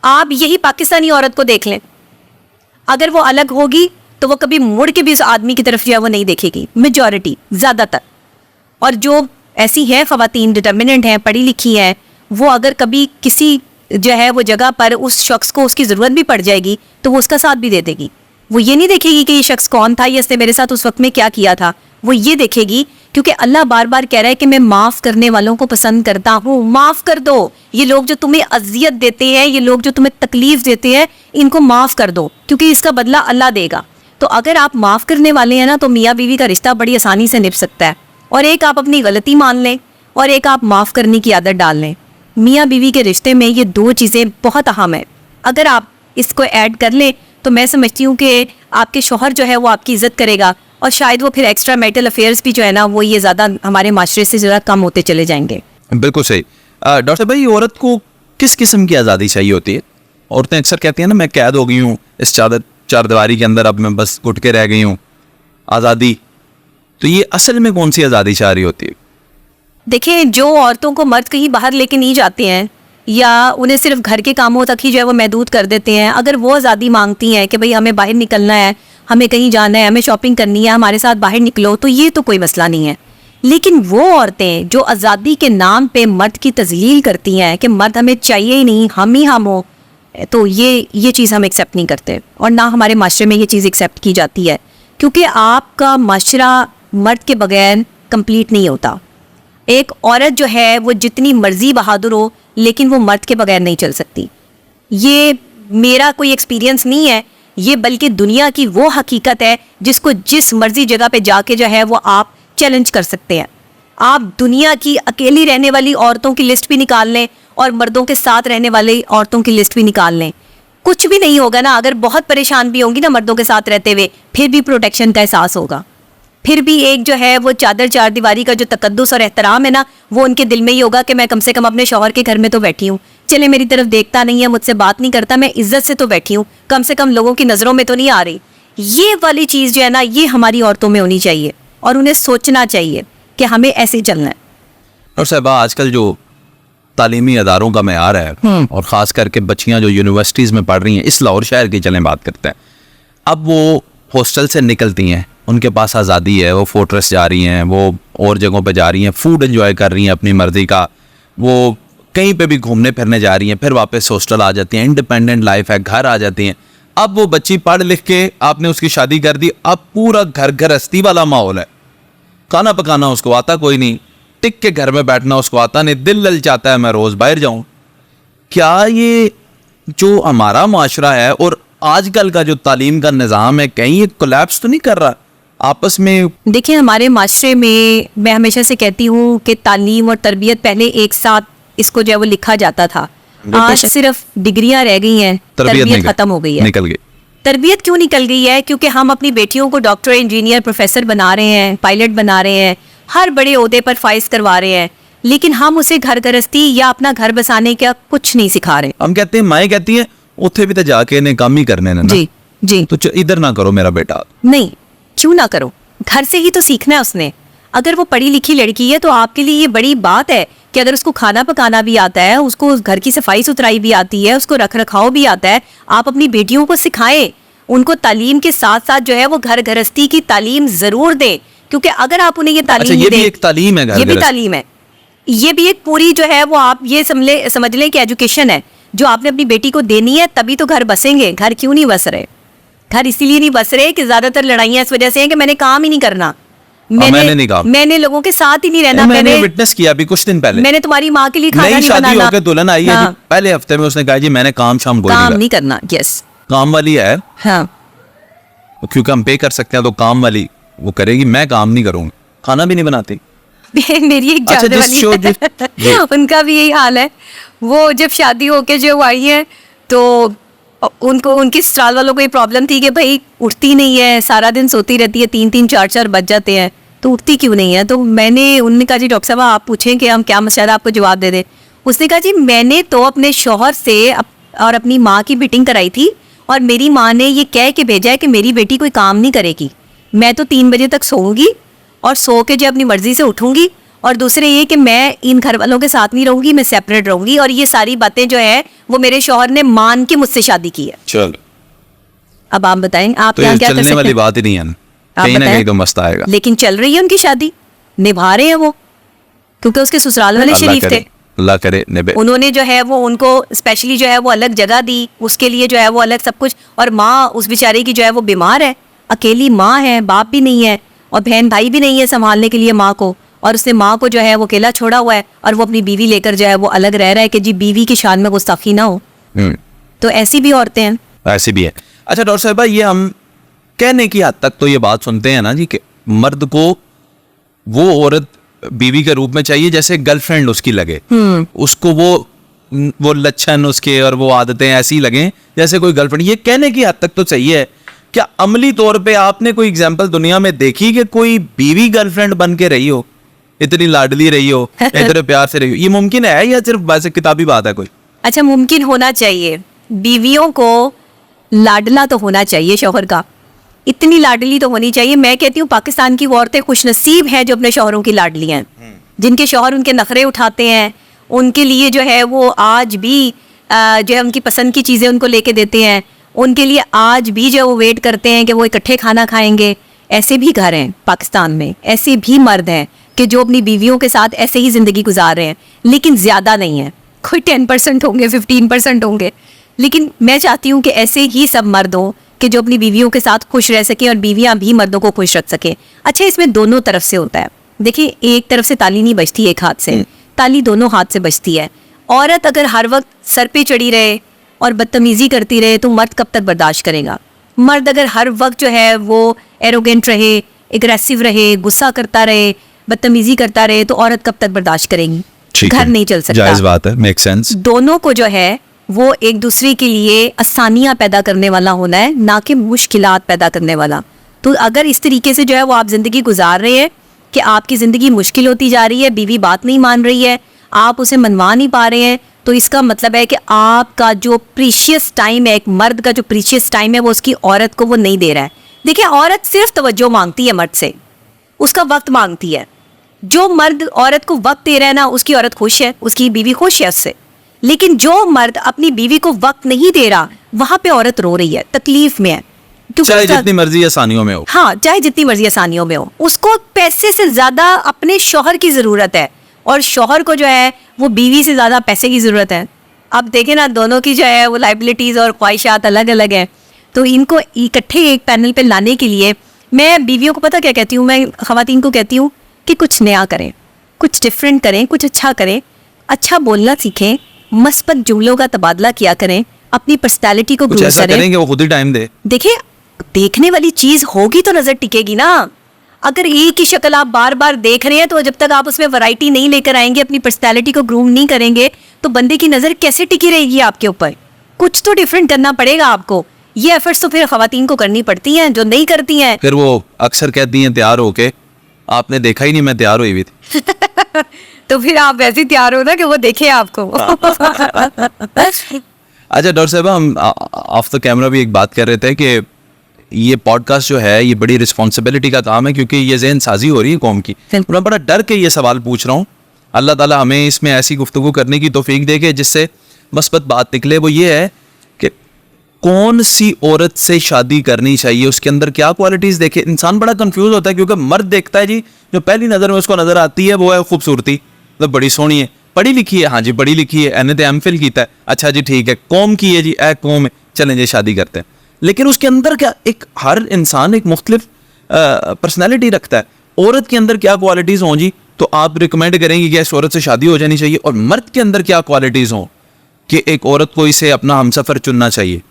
आप यही पाकिस्तानी औरत को देख लें, अगर वो अलग होगी तो वो कभी मुड़ के भी उस आदमी की तरफ जो है वो नहीं देखेगी, मेजॉरिटी, ज़्यादातर। और जो ऐसी हैं ख़वातीन, डिटर्मिनेंट हैं, पढ़ी लिखी हैं, वो अगर कभी किसी जो है वो जगह पर उस शख्स को उसकी ज़रूरत भी पड़ जाएगी तो वो उसका साथ भी दे देगी। वो ये नहीं देखेगी कि ये शख्स कौन था या इसने मेरे साथ उस वक्त में क्या किया था, वो ये देखेगी क्योंकि अल्लाह बार बार कह रहा है कि मैं माफ़ करने वालों को पसंद करता हूँ। माफ़ कर दो, ये लोग जो तुम्हें अजियत देते हैं, ये लोग जो तुम्हें तकलीफ देते हैं, इनको माफ़ कर दो क्योंकि इसका बदला अल्लाह देगा। तो अगर आप माफ़ करने वाले हैं ना तो मियाँ बीवी का रिश्ता बड़ी आसानी से निभ सकता है। और एक आप अपनी गलती मान लें और एक आप माफ़ करने की आदत डाल लें। मियाँ बीवी के रिश्ते में ये 2 चीज़ें बहुत अहम है। अगर आप इसको ऐड कर लें तो मैं समझती हूँ कि आपके शौहर जो है वो आपकी इज्जत करेगा, और शायद वो फिर एक्स्ट्रा मैरिटल अफेयर्स भी जो है ना वो ये ज़्यादा हमारे माशरे से ज़्यादा कम होते चले जाएंगे। बिल्कुल सही। डॉक्टर साहब भाई, औरत को किस किस्म की आज़ादी चाहिए होती है? औरतें अक्सर कहती हैं ना, मैं कैद हो गई हूँ इस चारदीवारी के अंदर, अब मैं बस घुट के रह गई हूँ, आज़ादी। तो ये असल में कौन सी आज़ादी चाह रही होती है? देखिए, जो औरतों को मर्द कहीं बाहर लेके नहीं जाते हैं या उन्हें सिर्फ घर के कामों तक ही जो है वो महदूद कर देते हैं, अगर वो आज़ादी मांगती हैं कि भाई हमें बाहर निकलना है, हमें कहीं जाना है, हमें शॉपिंग करनी है, हमारे साथ बाहर निकलो, तो ये तो कोई मसला नहीं है। लेकिन वो औरतें जो आज़ादी के नाम पे मर्द की तजलील करती हैं कि मर्द हमें चाहिए ही नहीं, हम ही हम हो, तो ये चीज़ हम एक्सेप्ट नहीं करते, और ना हमारे माशरे में ये चीज़ एक्सेप्ट की जाती है, क्योंकि आपका माशरा मर्द के बगैर कंप्लीट नहीं होता। एक औरत जो है वो जितनी मर्जी बहादुर हो, लेकिन वो मर्द के बगैर नहीं चल सकती। ये मेरा कोई एक्सपीरियंस नहीं है, ये बल्कि दुनिया की वो हकीकत है जिसको जिस मर्जी जगह पे जाके जो है वो आप चैलेंज कर सकते हैं। आप दुनिया की अकेली रहने वाली औरतों की लिस्ट भी निकाल लें और मर्दों के साथ रहने वाली औरतों की लिस्ट भी निकाल लें, कुछ भी नहीं होगा ना। अगर बहुत परेशान भी होंगी ना मर्दों के साथ रहते हुए, फिर भी प्रोटेक्शन का एहसास होगा, फिर भी एक जो है वो चार दीवारी का जो तकद्दुस और एहतराम है ना, वो उनके दिल में ही होगा कि मैं कम से कम अपने शौहर के घर में तो बैठी हूँ, चले मेरी तरफ देखता नहीं है, मुझसे बात नहीं करता, मैं इज्जत से तो बैठी हूँ, कम से कम लोगों की नज़रों में तो नहीं आ रही। ये वाली चीज़ जो है ना, ये हमारी औरतों में होनी चाहिए और उन्हें सोचना चाहिए कि हमें ऐसे ही चलना है। और साहबा, आजकल जो तालीमी अदारों का मैयार है, और ख़ास करके बच्चियाँ जो यूनिवर्सिटीज़ में पढ़ रही हैं, इस लाहौर शहर की चलें बात करते हैं, अब वो हॉस्टल से निकलती हैं, उनके पास आज़ादी है, वो फोर्ट्रेस जा रही हैं, वो और जगहों पे जा रही हैं, फूड एंजॉय कर रही हैं अपनी मर्ज़ी का, वो कहीं पे भी घूमने फिरने जा रही हैं, फिर वापस हॉस्टल आ जाती हैं, इंडिपेंडेंट लाइफ है, घर आ जाती हैं। अब वो बच्ची पढ़ लिख के आपने उसकी शादी कर दी, अब पूरा घर गृहस्थी वाला माहौल है, खाना पकाना उसको आता कोई नहीं, टिक के घर में बैठना उसको आता नहीं, दिल ललचाता है मैं रोज़ बाहर जाऊँ। क्या ये जो हमारा माशरा है और आजकल का जो तालीम का निज़ाम है, कहीं ये कोलैप्स तो नहीं कर रहा आपस में? देखिए, हमारे माशरे में मैं हमेशा से कहती हूँ कि तालीम और तरबियत पहले एक साथ इसको जो है वो लिखा जाता था, आज सिर्फ डिग्रियां रह गई हैं, तरबियत खत्म हो गई है। निकल गई। तरबियत क्यों निकल गई है? क्योंकि हम अपनी बेटियों को डॉक्टर, इंजीनियर, प्रोफेसर बना रहे हैं, पायलट बना रहे हैं, हर बड़े ओहदे पर फाइज करवा रहे हैं, लेकिन हम उसे घर गृहस्थी या अपना घर बसाने का कुछ नहीं सिखा रहे। हम कहते हैं, माएँ कहती हैं उत्थे भी तो जाके इन्हें काम ही करने ना। जी जी, तो इधर ना करो मेरा बेटा। नहीं, क्यों ना करो, घर से ही तो सीखना है उसने। अगर वो पढ़ी लिखी लड़की है तो आपके लिए ये बड़ी बात है कि अगर उसको खाना पकाना भी आता है, उसको घर की सफाई सुथराई भी आती है, उसको रख रखाव भी आता है, आप अपनी बेटियों को सिखाएं, उनको तालीम के साथ साथ जो है वो घर गृहस्थी की तालीम जरूर दें, क्योंकि अगर आप उन्हें ये तालीम ये भी एक तालीम है, ये भी तालीम है, ये भी एक पूरी जो है वो आप ये समझ लें कि एजुकेशन है जो आपने अपनी बेटी को देनी है, तभी तो घर बसेंगे। घर क्यों नहीं बस रहे? घर इसीलिए नहीं बस रहे कि ज्यादातर लड़ाइयां इस वजह से हैं कि मैंने काम ही नहीं करना, मैंने लोगों के साथ ही नहीं रहना। मैंने विटनेस किया अभी कुछ दिन पहले, मैंने तुम्हारी माँ के लिए खाना नहीं शादी बनाना। होकर दुल्हन आई है जी, पहले हफ्ते में उसने कहा जी मैंने काम शाम काम नहीं करना। यस, काम वाली है, हाँ, क्योंकि हम पे कर सकते हैं तो काम वाली वो करेगी, मैं काम नहीं करूंगी, खाना भी नहीं बनाती। मेरी एक जानने वाली है, उनका भी यही हाल है। वो जब शादी होके जो आई है तो उनको, उनकी ससुराल वालों को ये प्रॉब्लम थी कि भाई उठती नहीं है, सारा दिन सोती रहती है, 3-3 4-4 बज जाते हैं, तो उठती क्यों नहीं है? तो उन्होंने कहा जी डॉक्टर साहब आप पूछें कि हम क्या मसला आपको जवाब दे दें। उसने कहा जी मैंने तो अपने शौहर से और अपनी माँ की मीटिंग कराई थी और मेरी माँ ने ये कह के भेजा है कि मेरी बेटी कोई काम नहीं करेगी, मैं तो 3 बजे तक सोऊंगी और सो के जो अपनी मर्जी से उठूंगी, और दूसरे ये कि मैं इन घर वालों के साथ नहीं रहूंगी, मैं सेपरेट रहूंगी, और ये सारी बातें जो है वो मेरे शौहर ने मान के मुझसे शादी की है। चलो अब आप बताएं, आप तो क्या कर चलने सकते वाली हैं? बात ही नहीं है, कहीं ना कहीं तो मस्त आएगा। लेकिन चल रही है उनकी शादी, निभा रहे हैं वो, क्योंकि उसके ससुराल वाले शरीफ थे। अल्लाह करे निभे। उन्होंने जो है वो उनको स्पेशली जो है वो अलग जगह दी, उसके लिए जो है वो अलग सब कुछ। और माँ उस बेचारे की जो है वो बीमार है, अकेली माँ है, बाप भी नहीं है और बहन भाई भी नहीं है संभालने के लिए माँ को, और उसने माँ को जो है वो अकेला छोड़ा हुआ है और वो अपनी बीवी लेकर जो है वो अलग रह रहा है कि जी बीवी की शान में गुस्ताखी ना हो। तो ऐसी भी औरतें हैं, ऐसी भी है। अच्छा डॉक्टर साहब, ये हम कहने की हद तक तो ये बात सुनते हैं ना जी कि मर्द को वो औरत बीवी के रूप में चाहिए जैसे गर्लफ्रेंड उसकी लगे, उसको वो लक्षण उसके और वो आदतें ऐसी लगे जैसे कोई गर्लफ्रेंड। ये कहने की हद तक तो सही है, क्या अमली तौर पे आपने कोई एग्जांपल दुनिया में देखी कि कोई बीवी गर्लफ्रेंड बन के रही हो, इतनी लाडली रही हो, इतने प्यार से रही हो? ये मुमकिन है या सिर्फ वैसे किताबी बात है कोई? अच्छा, मुमकिन होना चाहिए। बीवियों को लाडला तो होना चाहिए शौहर का, इतनी लाडली तो होनी चाहिए। मैं कहती हूँ पाकिस्तान की वो औरतें खुशनसीब हैं जो अपने शौहरों की लाडली हैं, जिनके शौहर उनके नखरे उठाते हैं, उनके लिए जो है वो आज भी जो है उनकी पसंद की चीज़ें उनको लेके देते हैं, उनके लिए आज भी जो वो वेट करते हैं कि वो इकट्ठे खाना खाएंगे। ऐसे भी घर हैं पाकिस्तान में, ऐसे भी मर्द हैं कि जो अपनी बीवियों के साथ ऐसे ही ज़िंदगी गुजार रहे हैं, लेकिन ज़्यादा नहीं है। कोई 10% होंगे, 15% होंगे, लेकिन मैं चाहती हूँ कि ऐसे ही सब मर्द हों कि जो अपनी बीवियों के साथ खुश रह सकें और बीवियाँ भी मर्दों को खुश रख सकें। अच्छा, इसमें दोनों तरफ से होता है। देखिए, एक तरफ से ताली नहीं बजती एक हाथ से, ताली दोनों हाथ से बजती है। औरत अगर हर वक्त सर पे चढ़ी रहे और बदतमीजी करती रहे तो मर्द कब तक बर्दाश्त करेगा? मर्द अगर हर वक्त जो है वो एरोगेंट रहे, एग्रेसिव रहे, गुस्सा करता रहे, बदतमीजी करता रहे, तो औरत कब तक बर्दाश्त करेगी? घर नहीं चल सकता। जायज बात है, मेक सेंस। दोनों को जो है वो एक दूसरे के लिए आसानियां पैदा करने वाला होना है, ना कि मुश्किलात पैदा करने वाला। तो अगर इस तरीके से जो है वो आप जिंदगी गुजार रहे हैं कि आपकी जिंदगी मुश्किल होती जा रही है, बीवी बात नहीं मान रही है, आप उसे मनवा नहीं पा रहे हैं, तो इसका मतलब है कि आपका जो प्रीशियस टाइम है, एक मर्द का जो प्रीशियस टाइम है, वो उसकी औरत को वो नहीं दे रहा है। देखिए, औरत सिर्फ तवज्जो मांगती है मर्द से, उसका वक्त मांगती है। जो मर्द औरत को वक्त दे रहा है ना, उसकी औरत खुश है, उसकी बीवी खुश है उससे। लेकिन जो मर्द अपनी बीवी को वक्त नहीं दे रहा, वहां पे औरत रो रही है, तकलीफ में है। चाहे जितनी मर्जी आसानियों में हो। हाँ, चाहे जितनी मर्जी आसानियों में हो, उसको पैसे से ज्यादा अपने शौहर की जरूरत है, और शौहर को जो है वो बीवी से ज्यादा पैसे की जरूरत है। अब देखें ना, दोनों की जो है वो लाइबिलिटीज और ख्वाहिशात अलग अलग हैं, तो इनको इकट्ठे एक पैनल पे लाने के लिए मैं बीवियों को पता क्या कहती हूँ, मैं खवातीन को कहती हूँ कि कुछ नया करें, कुछ डिफरेंट करें, कुछ अच्छा करें, अच्छा बोलना सीखें, मस्बत जुमलों का तबादला किया करें, अपनी पर्सनैलिटी को ग्रो करें। करेंगे वो खुद ही टाइम दे। देखिए, देखने वाली चीज होगी तो नजर टिकेगी ना। अगर एक ही शक्ल आप बार बार देख रहे हैं, तो जब तक आप उसमें वैरायटी नहीं लेकर आएंगे, अपनी पर्सनैलिटी को ग्रूम नहीं करेंगे, तो बंदे की नजर कैसे टिकी रहेगी आपके ऊपर? कुछ तो डिफरेंट करना पड़ेगा आपको। ये एफर्ट्स तो फिर खवातीन को करनी पड़ती हैं, जो नहीं करती हैं। फिर वो अक्सर कहती हैं तैयार होके, आपने देखा ही नहीं मैं तैयार हुई हुई थी। तो फिर आप वैसे ही तैयार हो ना कि वो देखे आपको। अच्छा डॉक्टर साहब, हम ऑफ द कैमरा भी एक बात कर रहे थे कि ये पॉडकास्ट जो है ये बड़ी रिस्पॉन्सिबिलिटी का काम है, क्योंकि ये ज़हन साजी हो रही है कौम की। मैं बड़ा डर के ये सवाल पूछ रहा हूँ। अल्लाह ताला हमें इसमें ऐसी गुफ्तगू करने की तौफीक दे के जिससे मस्बत बात निकले। वो ये है कि कौन सी औरत से शादी करनी चाहिए, उसके अंदर क्या क्वालिटीज़ देखे। इंसान बड़ा कंफ्यूज होता है, क्योंकि मर्द देखता है जी, जो पहली नज़र में उसको नज़र आती है वो है खूबसूरती, मतलब बड़ी सोहनी है, पढ़ी लिखी है, हाँ जी पढ़ी लिखी है, एने तो एमफिल कीता है, अच्छा जी ठीक है, कौम की है जी, ए कौम है, चलें जी शादी करते हैं। लेकिन उसके अंदर क्या, एक हर इंसान एक मुख्तलिफ पर्सनैलिटी रखता है। औरत के अंदर क्या क्वालिटीज़ हों जी, तो आप रिकमेंड करेंगे कि इस औरत से शादी हो जानी चाहिए? और मर्द के अंदर क्या क्वालिटीज़ हों कि एक औरत को इसे अपना हमसफ़र चुनना चाहिए?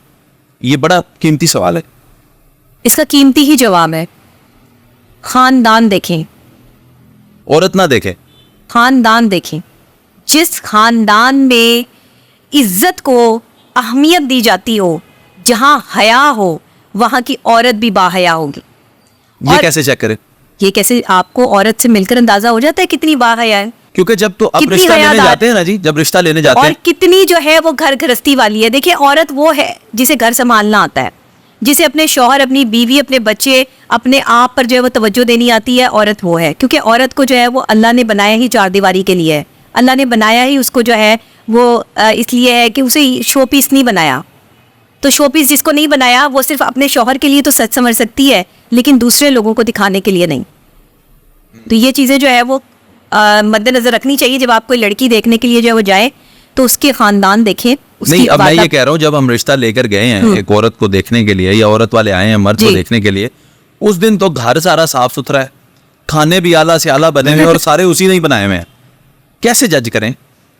ये बड़ा कीमती सवाल है। इसका कीमती ही जवाब है, खानदान देखें। औरत ना देखे, खानदान देखें। जिस खानदान में इज्जत को अहमियत दी जाती हो, जहां हया हो, वहां की औरत भी बाहया होगी। ये कैसे चेक करें? ये कैसे, आपको औरत से मिलकर अंदाजा हो जाता है कितनी बाहया है। क्योंकि जब तो आप रिश्ता लेने जाते हैं ना जी, जब रिश्ता लेने जाते हैं, और कितनी जो है वो घर गृहस्थी वाली है। देखिए, औरत वो है जिसे घर संभालना आता है, जिसे अपने शौहर, अपनी बीवी, अपने बच्चे, अपने आप पर जो है वो तवज्जो देनी आती है, औरत वो है। क्योंकि औरत को जो है वो अल्लाह ने बनाया ही चार दीवारी के लिए है। अल्लाह ने बनाया ही उसको जो है वो इसलिए है कि उसे शो पीस नहीं बनाया। तो शो पीस जिसको नहीं बनाया, वो सिर्फ अपने शौहर के लिए तो सच समझ सकती है, लेकिन दूसरे लोगों को दिखाने के लिए नहीं। तो ये चीज़ें जो है वो मद्देनजर रखनी चाहिए। जब आप कोई लड़की देखने के लिए जो है वो जाए, तो उसके खानदान देखें। नहीं, अब मैं ये कह रहा हूँ, जब हम रिश्ता लेकर गए हैं एक औरत को देखने के लिए, या औरत वाले आए हैं मर्द को देखने के लिए, उस दिन तो घर सारा साफ सुथरा है, खाने भी आला से आला बने हुए और सारे उसी ने ही बनाए हुए हैं। कैसे जज करें,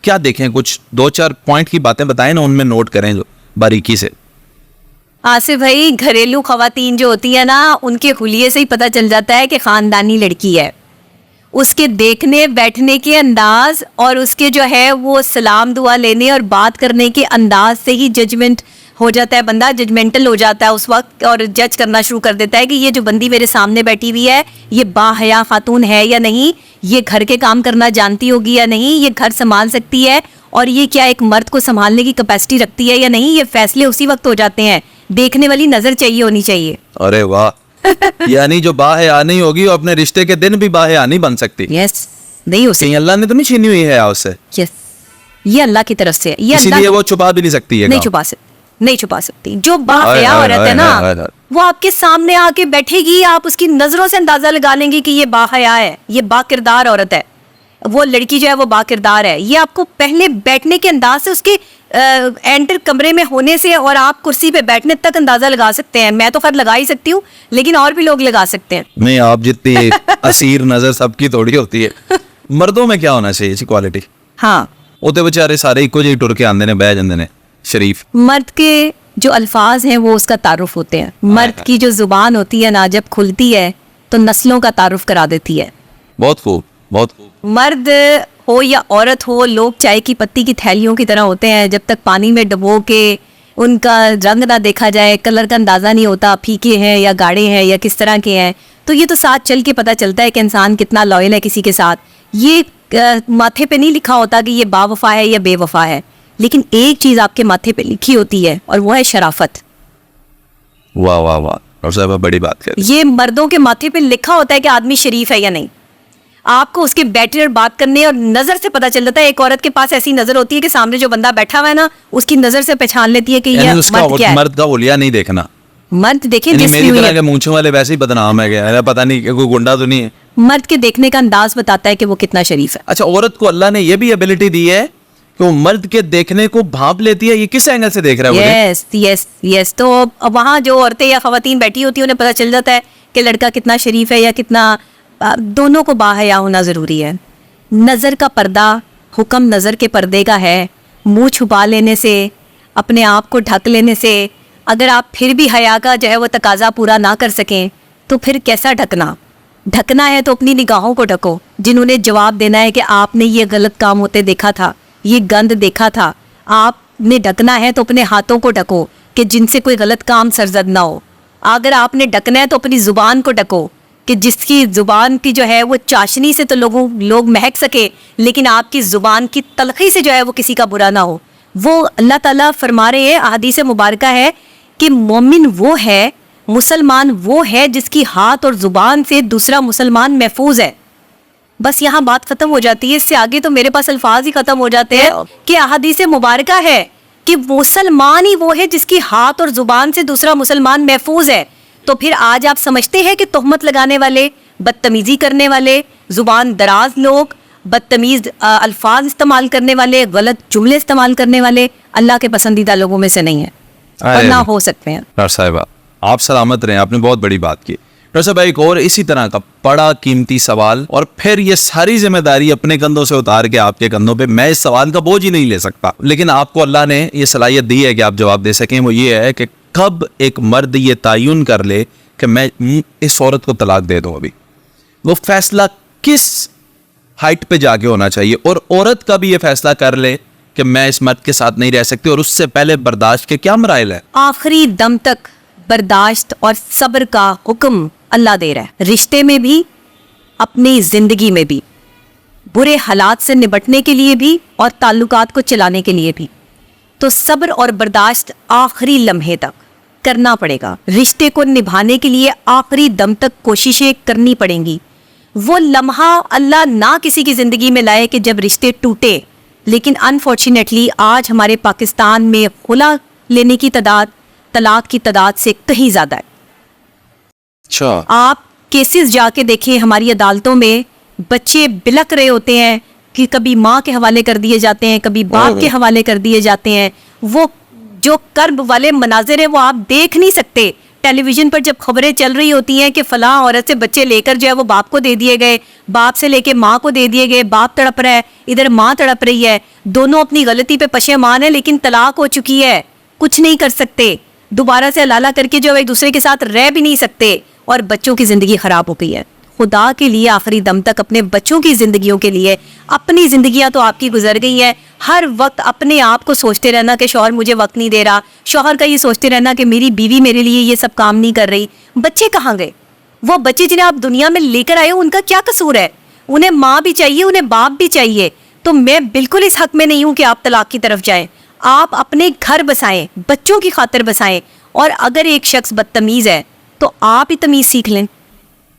क्या देखें? कुछ 2-4 पॉइंट की बातें बताएं ना, उनमें नोट करें जो बारीकी से। आसिफ भाई, घरेलू खवातीन जो होती है ना, उनके हुलिये से ही पता चल जाता है कि खानदानी लड़की है। उसके देखने बैठने के अंदाज और उसके जो है वो सलाम दुआ लेने और बात करने के अंदाज से ही जजमेंट हो जाता है, बंदा जजमेंटल हो जाता है उस वक्त और जज करना शुरू कर देता है कि ये जो बंदी मेरे सामने बैठी हुई है ये बाहया खातून है या नहीं, ये घर के काम करना जानती होगी या नहीं, ये घर संभाल सकती है और ये क्या एक मर्द को संभालने की कैपेसिटी रखती है या नहीं। ये फैसले उसी वक्त हो जाते हैं। देखने वाली नजर चाहिए होनी चाहिए। अरे वाह यानी जो बाहया नहीं होगी वो अपने रिश्ते के दिन भी बाहया नहीं बन सकती। यस, नहीं हो सकती। कहीं अल्लाह ने तो नहीं छीनी हुई है उससे। यस, ये अल्लाह की तरफ से है। ये इसीलिए वो छुपा भी नहीं सकती है। नहीं छुपा सकती, नहीं छुपा सकती। जो बाहया औरत है ना वो आपके सामने आके बैठेगी, आप उसकी नजरों से अंदाजा लगा लेंगे कि ये बाहया है, ये बाकिरदार औरत है, वो लड़की जो है वो बाकिरदार है। ये आपको पहले बैठने के अंदाज से, उसके एंटर कमरे में होने से और आप कुर्सी पे बैठने तक अंदाजा लगा सकते हैं। मैं तो खैर लगा ही सकती हूँ, लेकिन और भी लोग लगा सकते हैं। नहीं, आप जितनी असीर नजर सबकी थोड़ी होती है। मर्दों में क्या होना चाहिए क्वालिटी? हाँ, वो तो बेचारे सारे इको जी टुर के आंदे ने, बह जाते ने शरीफ। मर्द के जो अल्फाज हैं वो उसका तारुफ होते हैं। मर्द की जो जुबान होती है ना, जब खुलती है तो नस्लों का तारुफ करा देती है। बहुत खूब, बहुत खूब। मर्द हो या औरत हो, लोग चाय की पत्ती की थैलियों की तरह होते हैं। जब तक पानी में डुबो के उनका रंग ना देखा जाए, कलर का अंदाज़ा नहीं होता, फीके हैं या गाढ़े हैं या किस तरह के हैं, तो ये तो साथ चल के पता चलता है कि इंसान कितना लॉयल है किसी के साथ। ये माथे पे नहीं लिखा होता कि ये बावफा है या बेवफा है, लेकिन एक चीज़ आपके माथे पे लिखी होती है और वो है शराफत। वाह वाह वाह, और साहब बड़ी बात कर। ये मर्दों के माथे पे लिखा होता है कि आदमी शरीफ है या नहीं। आपको उसके बैठने और बात करने और नजर से पता चल जाता है। एक औरत के पास ऐसी नजर होती है कि सामने जो बंदा बैठा हुआ है ना, उसकी नजर से पहचान लेती है कि ये मर्द क्या है। मर्द का ओलिया नहीं देखना। मर्द देखें जिस मेरी तरह के मूंछों वाले वैसे ही बदनाम है क्या? पता नहीं कोई गुंडा तो नहीं है। मर्द के देखने का अंदाज बताता है कि वो कितना शरीफ है। अच्छा, औरत को अल्लाह ने ये भी एबिलिटी दी है कि वो मर्द के देखने को भांप लेती है। ये किस एंगल से देख रहा है? Yes yes yes. तो वहाँ जो औरतें या खवातीन बैठी होती है उन्हें पता चल जाता है कि लड़का कितना शरीफ है या कितना। दोनों को बाहया होना ज़रूरी है। नज़र का पर्दा, हुक्म नज़र के पर्दे का है। मुंह छुपा लेने से, अपने आप को ढक लेने से, अगर आप फिर भी हया का जो है वो तकाजा पूरा ना कर सकें तो फिर कैसा ढकना? ढकना है तो अपनी निगाहों को ढको, जिन्होंने जवाब देना है कि आपने ये गलत काम होते देखा था, ये गंद देखा था। आपने ढकना है तो अपने हाथों को ढको कि जिनसे कोई गलत काम सरजद ना हो। अगर आपने ढकना है तो अपनी ज़ुबान को ढको कि जिसकी ज़ुबान की जो है वो चाशनी से तो लोग महक सके, लेकिन आपकी ज़ुबान की तलखी से जो है वो किसी का बुरा ना हो। वो अल्लाह ताला फरमा रहे हैं, अहादीस मुबारका है कि मोमिन वो है, मुसलमान वो है जिसकी हाथ और ज़ुबान से दूसरा मुसलमान महफूज है। बस यहाँ बात ख़त्म हो जाती है। इससे आगे तो मेरे पास अल्फाज ही ख़त्म हो जाते हैं कि अहादीस मुबारका है कि मुसलमान ही वो है जिसकी हाथ और ज़ुबान से दूसरा मुसलमान महफूज है। तो फिर आज आप समझते हैं कि तोहमत लगाने वाले, बदतमीजी करने वाले, जुबान दराज लोग, बदतमीज अल्फाज इस्तेमाल करने वाले, गलत जुमले इस्तेमाल करने वाले अल्लाह के पसंदीदा लोगों में से नहीं है और ना हो सकते हैं। डॉक्टर साहिबा, आप सलामत रहें, आपने बहुत बड़ी बात की। डॉक्टर साहब, एक और इसी तरह का बड़ा कीमती सवाल, और फिर ये सारी जिम्मेदारी अपने कंधों से उतार के आपके कंधों पे, मैं इस सवाल का बोझ ही नहीं ले सकता, लेकिन आपको अल्लाह ने ये सलाहियत दी है कि आप जवाब दे सकें। वो ये है कि कब एक मर्द ये तयन कर ले कि मैं इस औरत को तलाक दे दूं, अभी वो फैसला किस हाइट पे जाके होना चाहिए, और औरत का भी ये फैसला कर ले कि मैं इस मर्द के साथ नहीं रह सकती, और उससे पहले बर्दाश्त के क्या मराइल है? आखिरी दम तक बर्दाश्त और सब्र का हुक्म अल्लाह दे रहा है, रिश्ते में भी, अपनी जिंदगी में भी, बुरे हालात से निपटने के लिए भी और ताल्लुकात को चलाने के लिए भी। तो सब्र और बर्दाश्त आखिरी लम्हे तक करना पड़ेगा। रिश्ते को निभाने के लिए आखिरी दम तक कोशिशें करनी पड़ेंगी। वो लम्हा अल्लाह ना किसी की ज़िंदगी में लाए कि जब रिश्ते टूटे, लेकिन अनफॉर्चुनेटली आज हमारे पाकिस्तान में खुला लेने की तादाद तलाक की तादाद से कहीं ज़्यादा है। अच्छा, आप केसेस जाके देखें, हमारी अदालतों में बच्चे बिलक रहे होते हैं कि कभी माँ के हवाले कर दिए जाते हैं, कभी बाप के हवाले कर दिए जाते हैं। वो जो कर्ब वाले मनाजिर हैं वो आप देख नहीं सकते। टेलीविजन पर जब खबरें चल रही होती हैं कि फलां औरत से बच्चे लेकर जो है वो बाप को दे दिए गए, बाप से लेके माँ को दे दिए गए, बाप तड़प रहा है, इधर माँ तड़प रही है, दोनों अपनी गलती पे पशेमान है, लेकिन तलाक हो चुकी है, कुछ नहीं कर सकते, दोबारा से हलाला करके जो एक दूसरे के साथ रह भी नहीं सकते, और बच्चों की जिंदगी खराब हो गई है। खुदा के लिए आखिरी दम तक अपने बच्चों की ज़िंदगियों के लिए, अपनी ज़िंदगियां तो आपकी गुजर गई हैं, हर वक्त अपने आप को सोचते रहना कि शौहर मुझे वक्त नहीं दे रहा, शौहर का ये सोचते रहना कि मेरी बीवी मेरे लिए ये सब काम नहीं कर रही। बच्चे कहाँ गए? वो बच्चे जिन्हें आप दुनिया में लेकर आए हो उनका क्या कसूर है? उन्हें माँ भी चाहिए, उन्हें बाप भी चाहिए। तो मैं बिल्कुल इस हक में नहीं हूँ कि आप तलाक की तरफ जाएं। आप अपने घर बसाएं, बच्चों की खातिर बसाएं। और अगर एक शख्स बदतमीज है तो आप ही तमीज सीख लें।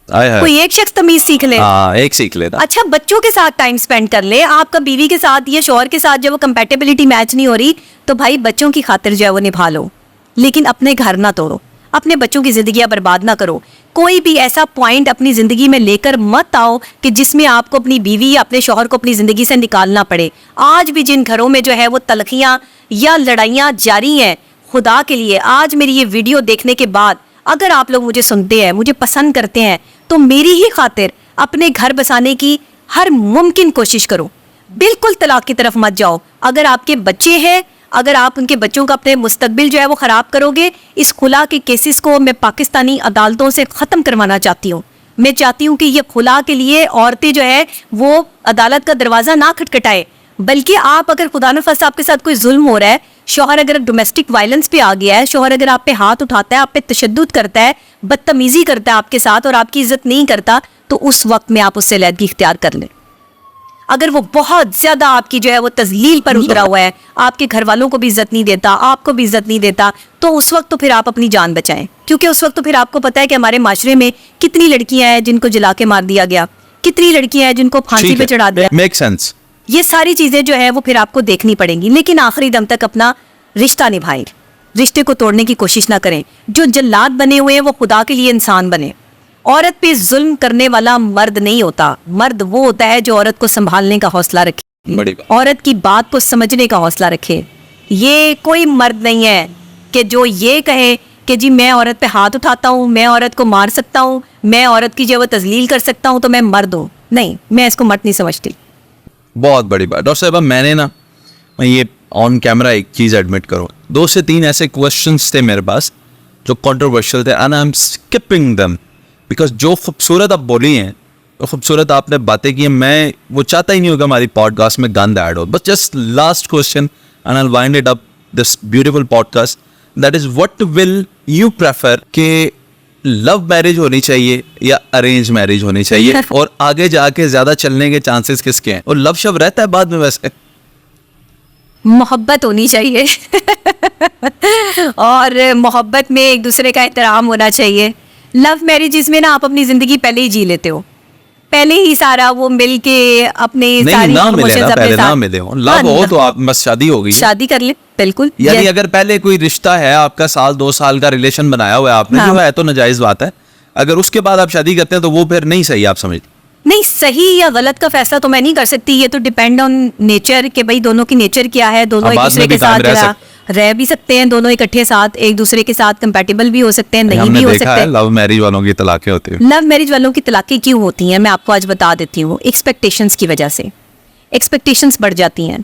कोई एक शख्स तमीज सीख ले, एक सीख लेता। अच्छा बच्चों के साथ टाइम स्पेंड कर ले। आपका बीवी के साथ या शौहर के साथ जब वो कंपैटिबिलिटी मैच नहीं हो रही तो भाई बच्चों की खातिर जो है वो निभा लो, लेकिन अपने घर ना तोड़ो, अपने बच्चों की जिंदगियां बर्बाद ना करो। कोई भी ऐसा पॉइंट अपनी जिंदगी में लेकर मत आओ कि जिसमें आपको अपनी बीवी या अपने शौहर को अपनी जिंदगी से निकालना पड़े। आज भी जिन घरों में जो है वो तलखियां या लड़ाइयां जारी हैं, खुदा के लिए आज मेरी ये वीडियो देखने के बाद अगर आप लोग मुझे सुनते हैं, मुझे पसंद करते हैं, तो मेरी ही खातिर अपने घर बसाने की हर मुमकिन कोशिश करो। बिल्कुल तलाक की तरफ मत जाओ। अगर आपके बच्चे हैं, अगर आप उनके बच्चों का अपने मुस्तकबिल जो है वो ख़राब करोगे, इस खुला के केसेस को मैं पाकिस्तानी अदालतों से ख़त्म करवाना चाहती हूँ। मैं चाहती हूँ कि ये खुला के लिए औरतें जो है वो अदालत का दरवाज़ा ना खटखटाए, बल्कि आप अगर खुदा न खास्ता आपके साथ कोई जुल्म हो रहा है, शौहर अगर डोमेस्टिक वायलेंस पे आ गया है, शौहर अगर आप पे हाथ उठाता है, आप पे तशद्दुद करता है, बदतमीजी करता है आपके साथ और आपकी इज्जत नहीं करता, तो उस वक्त में आप उससे अलहदगी इख्तियार कर लें। अगर वो बहुत ज्यादा आपकी जो है वो तजलील पर उतरा हुआ है, आपके घर वालों को भी इज्जत नहीं देता, आपको भी इज्जत नहीं देता, तो उस वक्त तो फिर आप अपनी जान बचाएं। क्योंकि उस वक्त तो फिर आपको पता है कि हमारे माशरे में कितनी लड़कियां हैं जिनको जला के मार दिया गया, कितनी लड़कियां हैं जिनको फांसी पे चढ़ा दिया। Make sense. ये सारी चीजें जो है वो फिर आपको देखनी पड़ेंगी, लेकिन आखिरी दम तक अपना रिश्ता निभाएं, रिश्ते को तोड़ने की कोशिश ना करें। जो जल्लाद बने हुए हैं वो खुदा के लिए इंसान बने। औरत पे जुल्म करने वाला मर्द नहीं होता, मर्द वो होता है जो औरत को संभालने का हौसला रखे, औरत की बात को समझने का हौसला रखे। ये कोई मर्द नहीं है कि जो ये कहे कि जी मैं औरत पे हाथ उठाता हूँ, मैं औरत को मार सकता हूँ, मैं औरत की जो वो तजलील कर सकता हूँ तो मैं मर्द हूँ। नहीं, मैं इसको मर्द नहीं समझती। बहुत बड़ी बात डॉक्टर साहब। मैंने ना, मैं ये ऑन कैमरा एक चीज़ एडमिट करूँ, 2 से 3 ऐसे क्वेश्चंस थे मेरे पास जो कंट्रोवर्शियल थे, and I am skipping them because जो खूबसूरत आप बोली हैं, जो खूबसूरत आपने बातें की हैं, मैं वो चाहता ही नहीं होगा हमारी पॉडकास्ट में गंद ऐड हो। But just last question and I will wind it up this beautiful podcast, that is what will you prefer कि लव मैरिज होनी चाहिए या अरेंज मैरिज होनी चाहिए, और आगे जाके ज्यादा चलने के चांसेस किसके हैं? और लव शव रहता है बाद में? वैसे मोहब्बत होनी चाहिए और मोहब्बत में एक दूसरे का एहतराम होना चाहिए। लव मैरिजेस में ना आप अपनी जिंदगी पहले ही जी लेते हो, पहले ही सारा वो मिल के अपने सारी इमोशंस अपने साथ। लव हो तो आप बस शादी हो गई, शादी कर ले। बिल्कुल, यानी अगर पहले कोई रिश्ता है आपका, 1-2 साल का रिलेशन बनाया हुआ है आपने, जो है तो नाजायज बात है। अगर उसके बाद आप शादी करते हैं तो वो फिर नहीं सही, आप समझ? नहीं, सही या गलत का फैसला तो मैं नहीं कर सकती, ये तो डिपेंड ऑन नेचर कि भाई दोनों की नेचर क्या है। दोनों एक दूसरे के साथ रह भी सकते हैं, दोनों इकट्ठे साथ एक दूसरे के साथ कंपैटिबल भी हो सकते हैं, नहीं भी हो सकते। लव मैरिज वालों की तलाकें होती हैं। लव मैरिज वालों की तलाकें क्यों होती हैं मैं आपको आज बता देती हूँ। एक्सपेक्टेशंस की वजह से एक्सपेक्टेशंस बढ़ जाती हैं।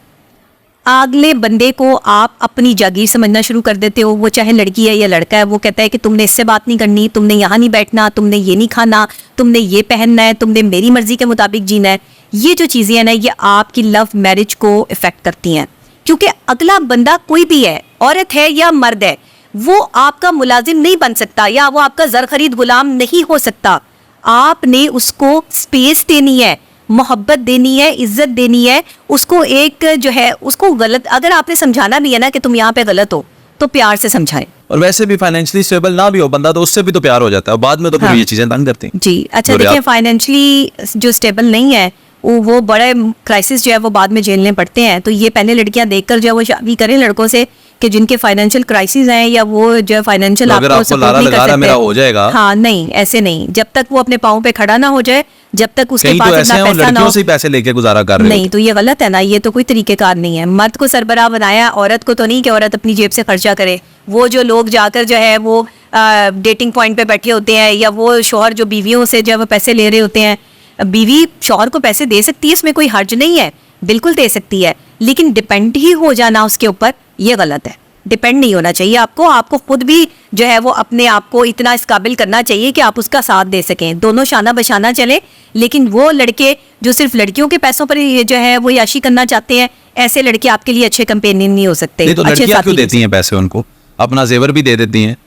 अगले बंदे को आप अपनी जागीर समझना शुरू कर देते हो, वो चाहे लड़की है या लड़का है। वो कहता है कि तुमने इससे बात नहीं करनी, तुमने यहाँ नहीं बैठना, तुमने ये नहीं खाना, तुमने ये पहनना है, तुमने मेरी मर्जी के मुताबिक जीना है। ये जो चीज़ें हैं ना, ये आपकी लव मैरिज को इफेक्ट करती हैं, क्योंकि अगला बंदा कोई भी है, औरत है या मर्द है, वो आपका मुलाजिम नहीं बन सकता या वो आपका जर खरीद गुलाम नहीं हो सकता। आपने उसको स्पेस देनी है, मोहब्बत देनी है, इज्जत देनी है। उसको एक जो है उसको गलत, अगर आपने समझाना भी है ना कि तुम यहाँ पे गलत हो, तो प्यार से समझाएं। और वैसे भी फाइनेंशियली स्टेबल ना भी हो बंदा तो उससे भी तो प्यार हो जाता है, और बाद में तो फिर ये चीजें तंग करती हैं। जी अच्छा, देखिए फाइनेंशियली जो स्टेबल नहीं है वो बड़े क्राइसिस जो है वो बाद में झेलने पड़ते हैं। तो ये पहले लड़कियां देखकर जो है वो शादी करें लड़कों से कि जिनके फाइनेंशियल क्राइसिस हैं या वो जो फाइनेंशियल आपको सपोर्ट नहीं कर सकते। मेरा हो जाएगा। हाँ नहीं, ऐसे नहीं, जब तक वो अपने पाँव पे खड़ा ना हो जाए, जब तक उसके पास इतना पैसा ना हो, से पैसे लेके गुजारा कर रहे नहीं, तो ये गलत है ना, ये तो कोई तरीकेकार नहीं है। मर्द को सरबराह बनाया, औरत को तो नहीं कि औरत अपनी जेब से खर्चा करे। वो जो लोग जाकर जो है वो डेटिंग पॉइंट पे बैठे होते हैं, या वो शौहर जो बीवियों से जो है वो पैसे ले रहे होते हैं, बीवी शौहर को पैसे दे सकती है, इसमें कोई हर्ज नहीं है, बिल्कुल दे सकती है, लेकिन डिपेंड ही हो जाना उसके ऊपर, ये गलत है। डिपेंड नहीं होना चाहिए आपको खुद भी जो है वो अपने आप को इतना इस काबिल करना चाहिए कि आप उसका साथ दे सकें, दोनों शाना बशाना चले। लेकिन वो लड़के जो सिर्फ लड़कियों के पैसों पर ही जो है वो याशी करना चाहते हैं, ऐसे लड़के आपके लिए अच्छे कंपेनियन नहीं हो सकते। नहीं तो अच्छे लड़कियां साथी क्यों नहीं हो देती हैं पैसे उनको, अपना जेवर भी दे देती हैं।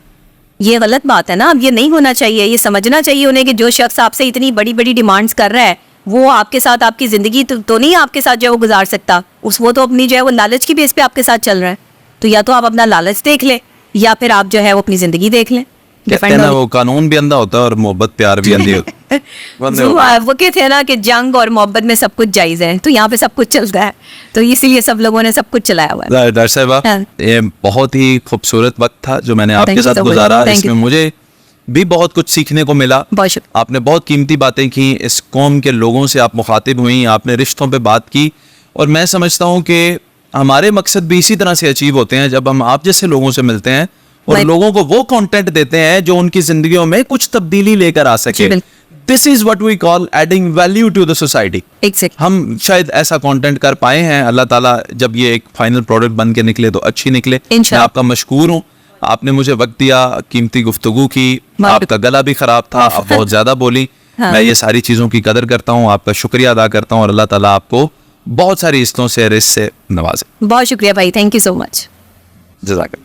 ये गलत बात है ना। अब ये नहीं होना चाहिए, ये समझना चाहिए उन्हें कि जो शख्स आपसे इतनी बड़ी बड़ी डिमांड्स कर रहा है वो आपके साथ आपकी जिंदगी तो नहीं आपके साथ जो है वो गुजार सकता। वो तो अपनी जो है वो लालच की बेस पे आपके साथ चल रहा है। तो या तो आप अपना लालच देख ले या फिर आप जो है वो अपनी जिंदगी देख लें। कहते हैं ना वो कानून भी अंधा होता है और मोहब्बत प्यार भी अंधी होती है। वो कहते हैं ना कि जंग और मोहब्बत में सब कुछ जायज है, तो यहाँ पे सब कुछ चलता है, तो इसीलिए सब लोगों ने सब कुछ चलाया हुआ है। डॉक्टर साहिबा, ये बहुत ही खूबसूरत वक्त था जो मैंने आपके साथ गुजारा। इसमें मुझे भी बहुत कुछ सीखने को मिला। आपने बहुत कीमती बातें की, इस कौम के लोगों से आप मुखातिब हुई, आपने रिश्तों पे बात की, और मैं समझता हूँ कि हमारे मकसद भी इसी तरह से अचीव होते हैं जब हम आप जैसे लोगों से मिलते हैं और लोगों को वो कंटेंट देते हैं जो उनकी जिंदगियों में कुछ तब्दीली लेकर आ सके। This is what we call adding value to the society. हम शायद ऐसा कंटेंट कर पाए हैं। अल्लाह ताला जब ये एक फाइनल प्रोडक्ट बन के निकले तो अच्छी निकले। मैं आपका मशकूर हूँ, आपने मुझे वक्त दिया, कीमती गुफ्तगू की। आपका गला भी खराब था, आप बहुत ज्यादा बोली। मैं ये सारी चीजों की कदर करता हूँ, आपका शुक्रिया अदा करता हूँ और अल्लाह ताला आपको बहुत सारी इज्जतों से रिस्क से नवाजे। बहुत शुक्रिया भाई, थैंक यू सो मच। जज़ाकल्लाह।